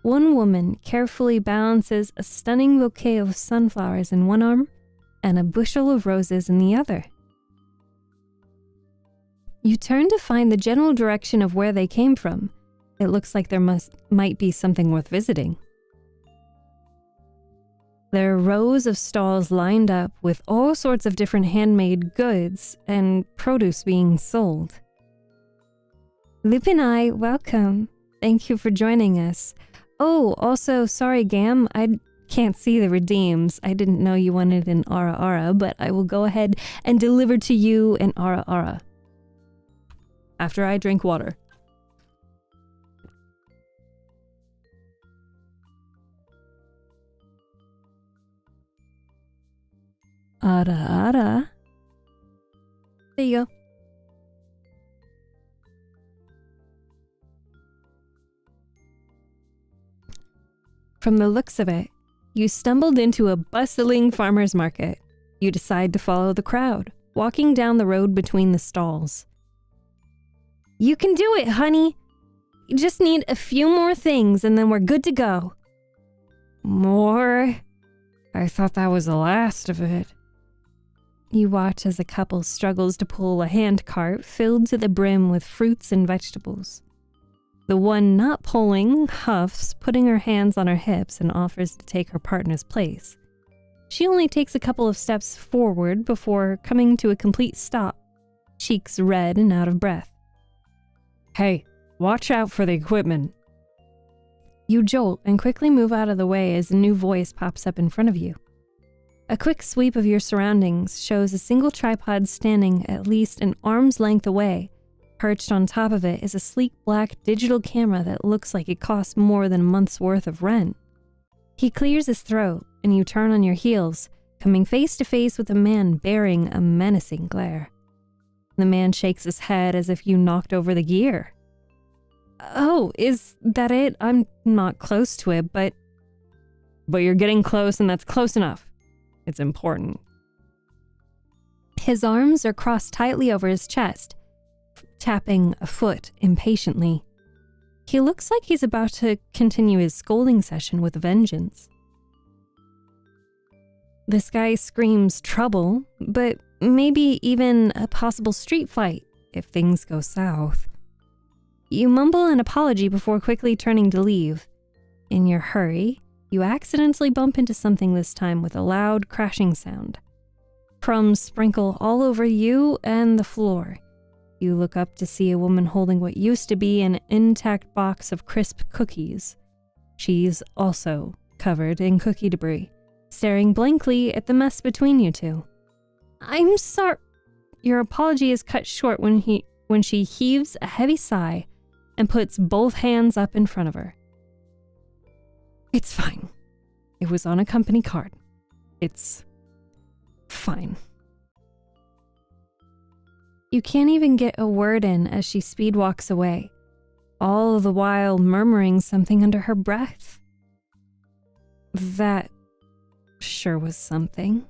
One woman carefully balances a stunning bouquet of sunflowers in one arm and a bushel of roses in the other. You turn to find the general direction of where they came from. It looks like there might be something worth visiting. There are rows of stalls lined up with all sorts of different handmade goods and produce being sold. Lupinai, welcome. Thank you for joining us. Oh, also, sorry, Gam, I can't see the redeems. I didn't know you wanted an Ara Ara, but I will go ahead and deliver to you an Ara Ara. After I drink water. Ara Ara. There you go. From the looks of it, you stumbled into a bustling farmer's market. You decide to follow the crowd, walking down the road between the stalls. You can do it, honey. You just need a few more things and then we're good to go. More? I thought that was the last of it. You watch as a couple struggles to pull a hand cart filled to the brim with fruits and vegetables. The one not pulling huffs, putting her hands on her hips, and offers to take her partner's place. She only takes a couple of steps forward before coming to a complete stop, cheeks red and out of breath. Hey, watch out for the equipment. You jolt and quickly move out of the way as a new voice pops up in front of you. A quick sweep of your surroundings shows a single tripod standing at least an arm's length away. Perched on top of it is a sleek black digital camera that looks like it costs more than a month's worth of rent. He clears his throat, and you turn on your heels, coming face to face with a man bearing a menacing glare. The man shakes his head as if you knocked over the gear. Oh, is that it? I'm not close to it, but you're getting close, and that's close enough. It's important. His arms are crossed tightly over his chest, tapping a foot impatiently. He looks like he's about to continue his scolding session with a vengeance. This guy screams trouble, but maybe even a possible street fight if things go south. You mumble an apology before quickly turning to leave. In your hurry, you accidentally bump into something this time with a loud crashing sound. Crumbs sprinkle all over you and the floor. You look up to see a woman holding what used to be an intact box of crisp cookies. She's also covered in cookie debris, staring blankly at the mess between you two. I'm sorry. your apology is cut short when she heaves a heavy sigh and puts both hands up in front of her. It's fine. It was on a company card. It's fine. You can't even get a word in as she speed walks away, all the while murmuring something under her breath. That sure was something.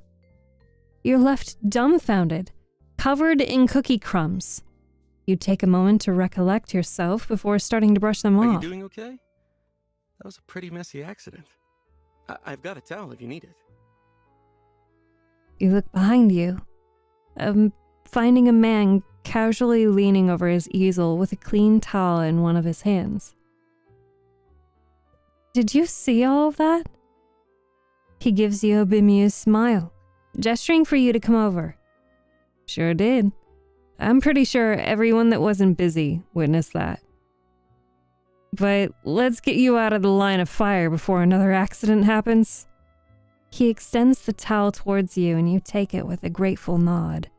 You're left dumbfounded, covered in cookie crumbs. You take a moment to recollect yourself before starting to brush them Are off. you doing okay? That was a pretty messy accident. I've got a towel if you need it. You look behind you, finding a man casually leaning over his easel with a clean towel in one of his hands. Did you see all of that? He gives you a bemused smile, gesturing for you to come over. Sure did. I'm pretty sure everyone that wasn't busy witnessed that. But let's get you out of the line of fire before another accident happens. He extends the towel towards you and you take it with a grateful nod.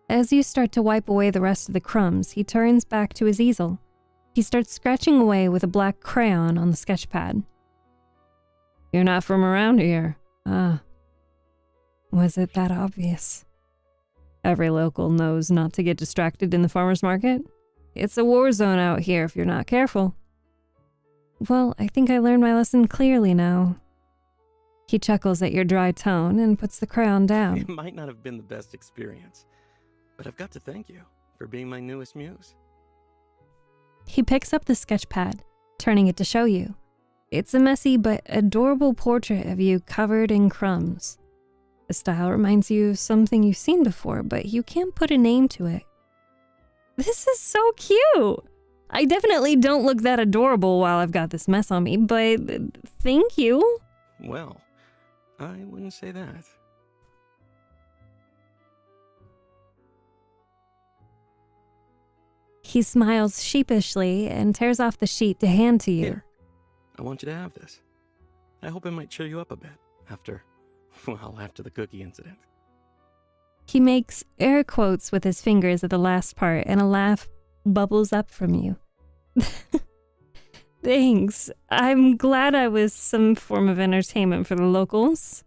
As you start to wipe away the rest of the crumbs, he turns back to his easel. He starts scratching away with a black crayon on the sketch pad. You're not from around here. Was it that obvious? Every local knows not to get distracted in the farmer's market. It's a war zone out here if you're not careful. Well, I think I learned my lesson clearly now. He chuckles at your dry tone and puts the crayon down. It might not have been the best experience, but I've got to thank you for being my newest muse. He picks up the sketch pad, turning it to show you. It's a messy but adorable portrait of you covered in crumbs. The style reminds you of something you've seen before, but you can't put a name to it. This is so cute! I definitely don't look that adorable while I've got this mess on me, but thank you. Well, I wouldn't say that. He smiles sheepishly and tears off the sheet to hand to you. Here, I want you to have this. I hope it might cheer you up a bit after the cookie incident. He makes air quotes with his fingers at the last part, and a laugh bubbles up from you. Thanks. I'm glad I was some form of entertainment for the locals.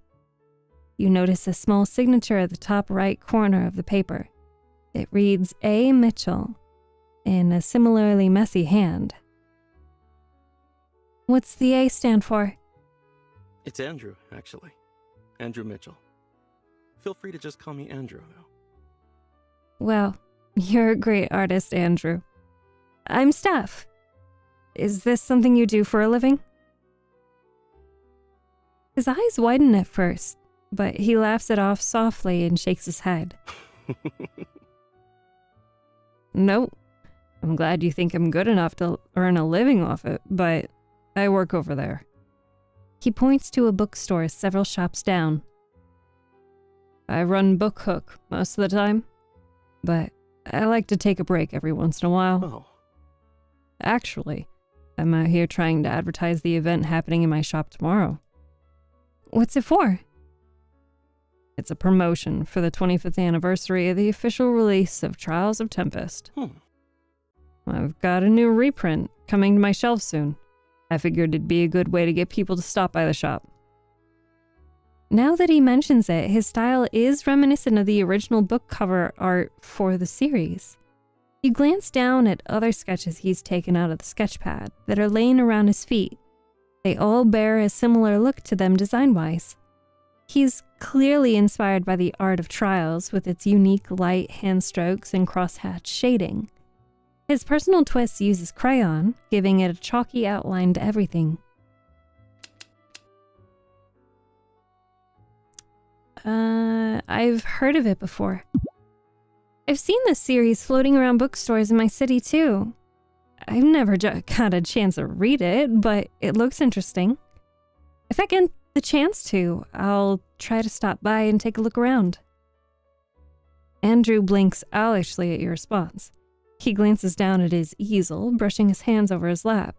You notice a small signature at the top right corner of the paper. It reads A. Mitchell in a similarly messy hand. What's the A stand for? It's Andrew, actually. Andrew Mitchell. Feel free to just call me Andrew, though. Well, you're a great artist, Andrew. I'm Steph. Is this something you do for a living? His eyes widen at first, but he laughs it off softly and shakes his head. Nope. I'm glad you think I'm good enough to earn a living off it, but I work over there. He points to a bookstore several shops down. I run Book Hook most of the time, but I like to take a break every once in a while. Oh. Actually, I'm out here trying to advertise the event happening in my shop tomorrow. What's it for? It's a promotion for the 25th anniversary of the official release of Trials of Tempest. I've got a new reprint coming to my shelves soon. I figured it'd be a good way to get people to stop by the shop. Now that he mentions it, his style is reminiscent of the original book cover art for the series. You glance down at other sketches he's taken out of the sketch pad that are laying around his feet. They all bear a similar look to them design-wise. He's clearly inspired by the art of Trials with its unique light hand strokes and crosshatch shading. His personal twist uses crayon, giving it a chalky outline to everything. I've heard of it before. I've seen this series floating around bookstores in my city too. I've never got a chance to read it, but it looks interesting. If I get the chance to, I'll try to stop by and take a look around. Andrew blinks owlishly at your response. He glances down at his easel, brushing his hands over his lap.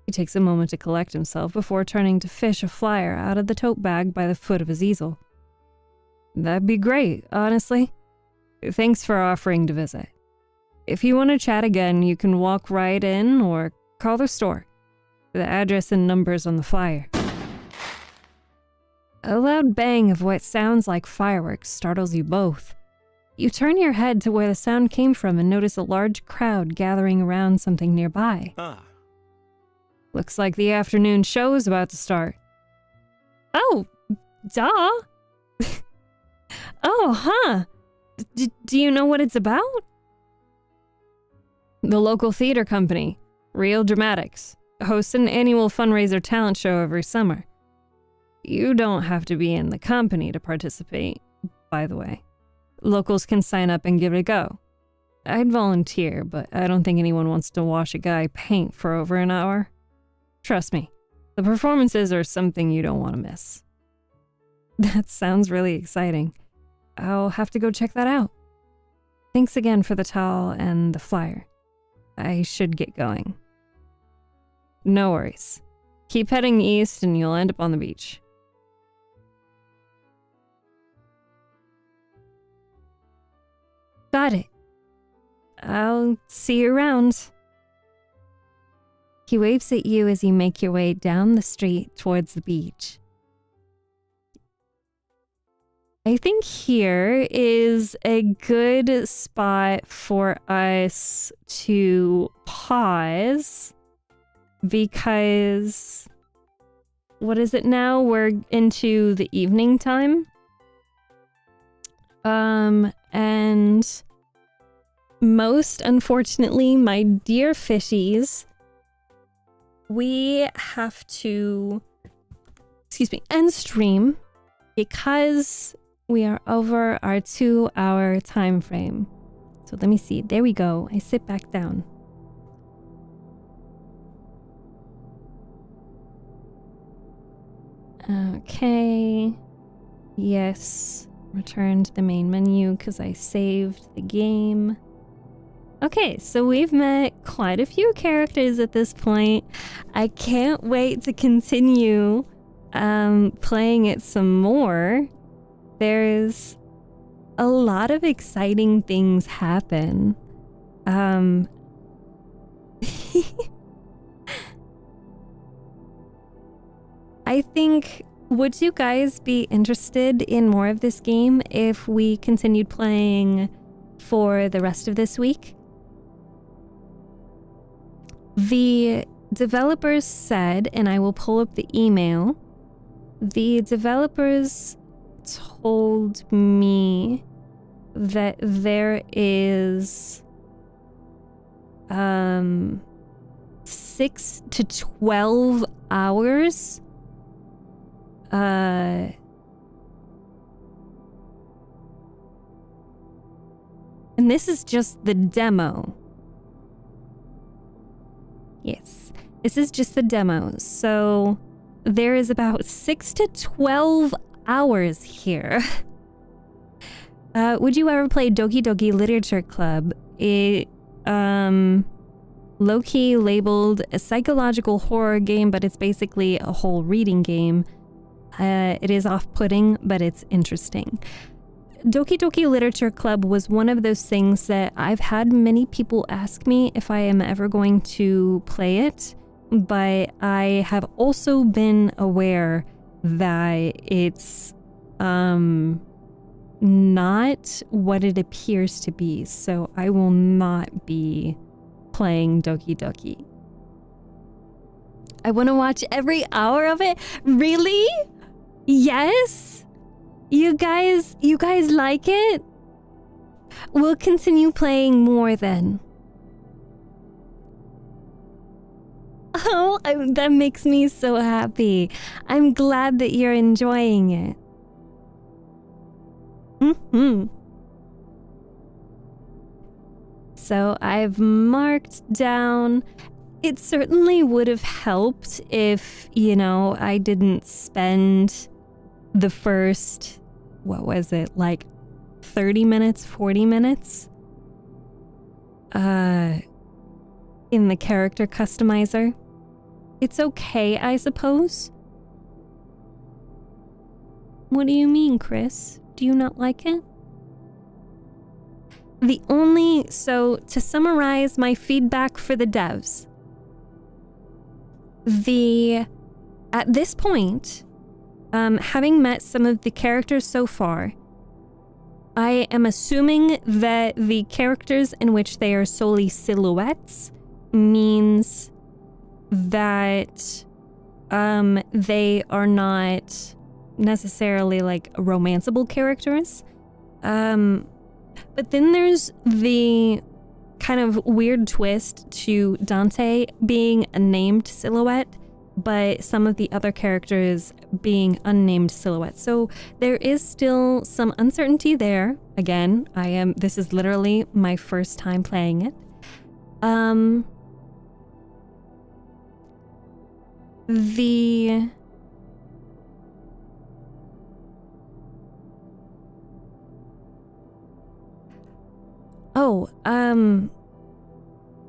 He takes a moment to collect himself before turning to fish a flyer out of the tote bag by the foot of his easel. That'd be great, honestly. Thanks for offering to visit. If you want to chat again, you can walk right in or call the store. The address and number's on the flyer. A loud bang of what sounds like fireworks startles you both. You turn your head to where the sound came from and notice a large crowd gathering around something nearby. Looks like the afternoon show is about to start. Oh, duh. Oh, huh. Do you know what it's about? The local theater company, Real Dramatics, hosts an annual fundraiser talent show every summer. You don't have to be in the company to participate, by the way. Locals can sign up and give it a go. I'd volunteer, but I don't think anyone wants to watch a guy paint for over an hour. Trust me, the performances are something you don't want to miss. That sounds really exciting. I'll have to go check that out. Thanks again for the towel and the flyer. I should get going. No worries. Keep heading east and you'll end up on the beach. Got it. I'll see you around. He waves at you as you make your way down the street towards the beach. I think here is a good spot for us to pause because what is it now? We're into the evening time. And most unfortunately, my dear fishies, we have to, end stream because we are over our 2-hour time frame. So let me see. There we go. I sit back down. Okay. Yes. Return to the main menu because I saved the game. Okay, so we've met quite a few characters at this point. I can't wait to continue playing it some more. There's a lot of exciting things happen. I think, would you guys be interested in more of this game if we continued playing for the rest of this week? The developers said, and I will pull up the email, the developers told me that there is 6 to 12 hours and this is just the demo. Yes, this is just the demo. So there is about 6 to 12 hours here. Would you ever play Doki Doki Literature Club? It, low-key labeled a psychological horror game, but it's basically a whole reading game. It is off-putting, but it's interesting. Doki Doki Literature Club was one of those things that I've had many people ask me if I am ever going to play it, but I have also been aware that it's not what it appears to be, so I will not be playing Doki Doki. I want to watch every hour of it. Really? Yes? You guys like it? We'll continue playing more then. Oh, that makes me so happy. I'm glad that you're enjoying it. So I've marked down. It certainly would have helped if, I didn't spend the first, 30 minutes, 40 minutes in the character customizer. It's okay, I suppose. What do you mean, Chris? do you not like it? So to summarize my feedback for the devs, at this point, having met some of the characters so far, I am assuming that the characters in which they are solely silhouettes means that they are not necessarily like romanceable characters. But then there's the kind of weird twist to Dante being a named silhouette, but some of the other characters being unnamed silhouettes. So there is still some uncertainty there. Again, this is literally my first time playing it.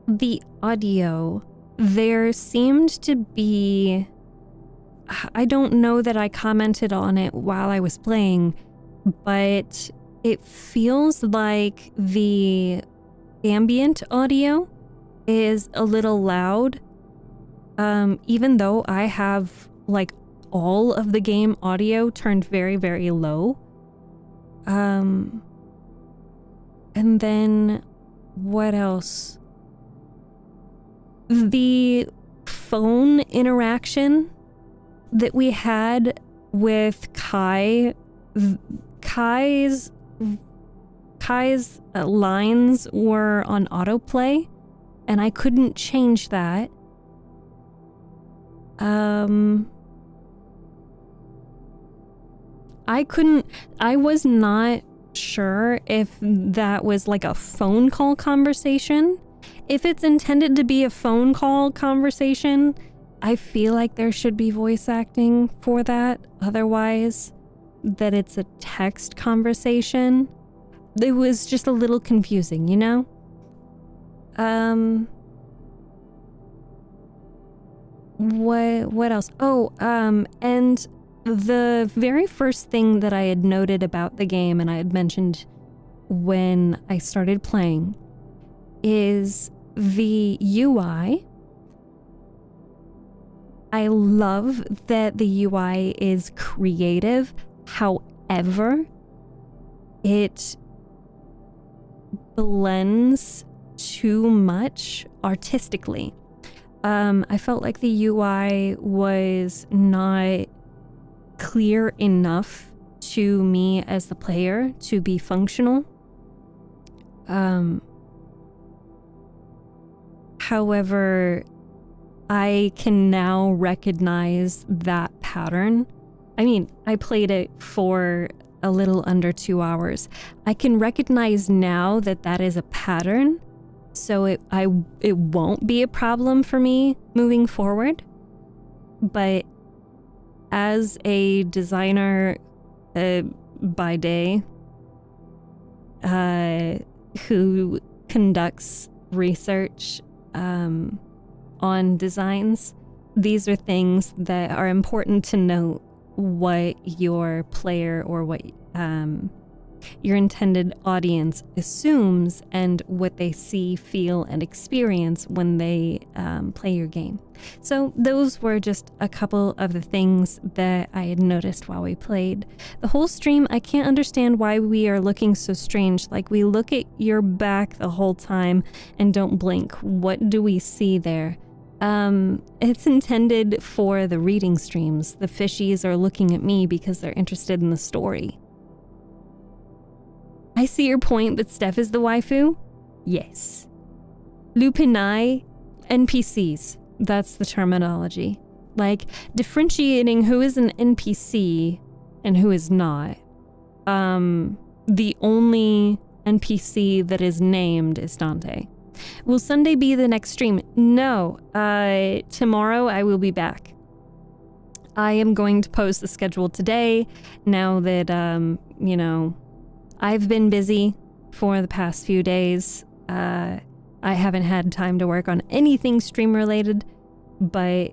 The audio, there seemed to be, I don't know that I commented on it while I was playing, but it feels like the ambient audio is a little loud, even though I have like all of the game audio turned very, very low. And then what else? The phone interaction that we had with Kai's lines were on autoplay, and I couldn't change that. I was not sure if that was like a phone call conversation. If it's intended to be a phone call conversation, I feel like there should be voice acting for that. Otherwise, that it's a text conversation. It was just a little confusing, you know? What else? And the very first thing that I had noted about the game, and I had mentioned when I started playing, is the UI. I love that the UI is creative. However, it blends too much artistically. I felt like the UI was not clear enough to me as the player to be functional. However, I can now recognize that pattern. I mean, I played it for a little under 2 hours. I can recognize now that that is a pattern, so it won't be a problem for me moving forward. But as a designer by day, who conducts research on designs, these are things that are important to note what your player or what your intended audience assumes and what they see, feel, and experience when they play your game. So those were just a couple of the things that I had noticed while we played. The whole stream, I can't understand why we are looking so strange. Like, we look at your back the whole time and don't blink. What do we see there? It's intended for the reading streams. The fishies are looking at me because they're interested in the story. I see your point that Steph is the waifu. Yes. Lupinai, NPCs. That's the terminology. Like, differentiating who is an NPC and who is not. The only NPC that is named is Dante. Will Sunday be the next stream? No. Tomorrow I will be back. I am going to post the schedule today now that, I've been busy for the past few days. I haven't had time to work on anything stream related, but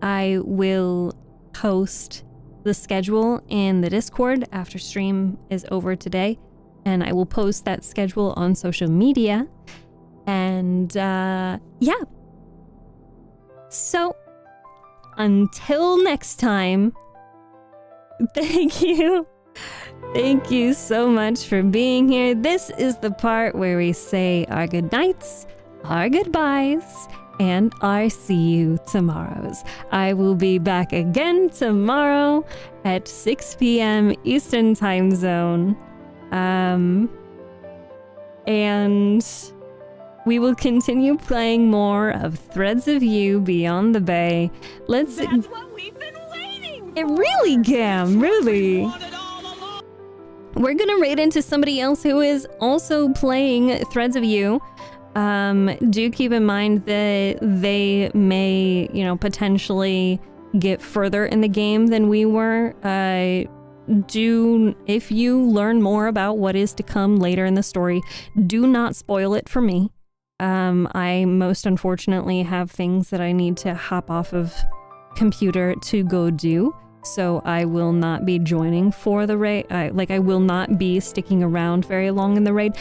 I will post the schedule in the Discord after stream is over today, and I will post that schedule on social media. And yeah. So until next time, thank you. Thank you so much for being here. This is the part where we say our good nights, our goodbyes, and our see you tomorrows. I will be back again tomorrow at 6 p.m. Eastern Time Zone. And we will continue playing more of Threads of You Beyond the Bay. That's what we've been waiting for. Really, Gam, really. We're gonna raid into somebody else who is also playing Threads of You. Do keep in mind that they may, potentially get further in the game than we were. If you learn more about what is to come later in the story, do not spoil it for me. I most unfortunately have things that I need to hop off of computer to go do. So I will not be joining for the raid. I will not be sticking around very long in the raid.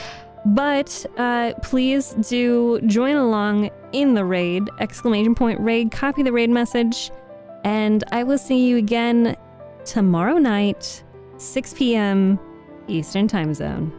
But please do join along in the raid, ! Raid, copy the raid message, and I will see you again tomorrow night, 6 p.m. Eastern Time Zone.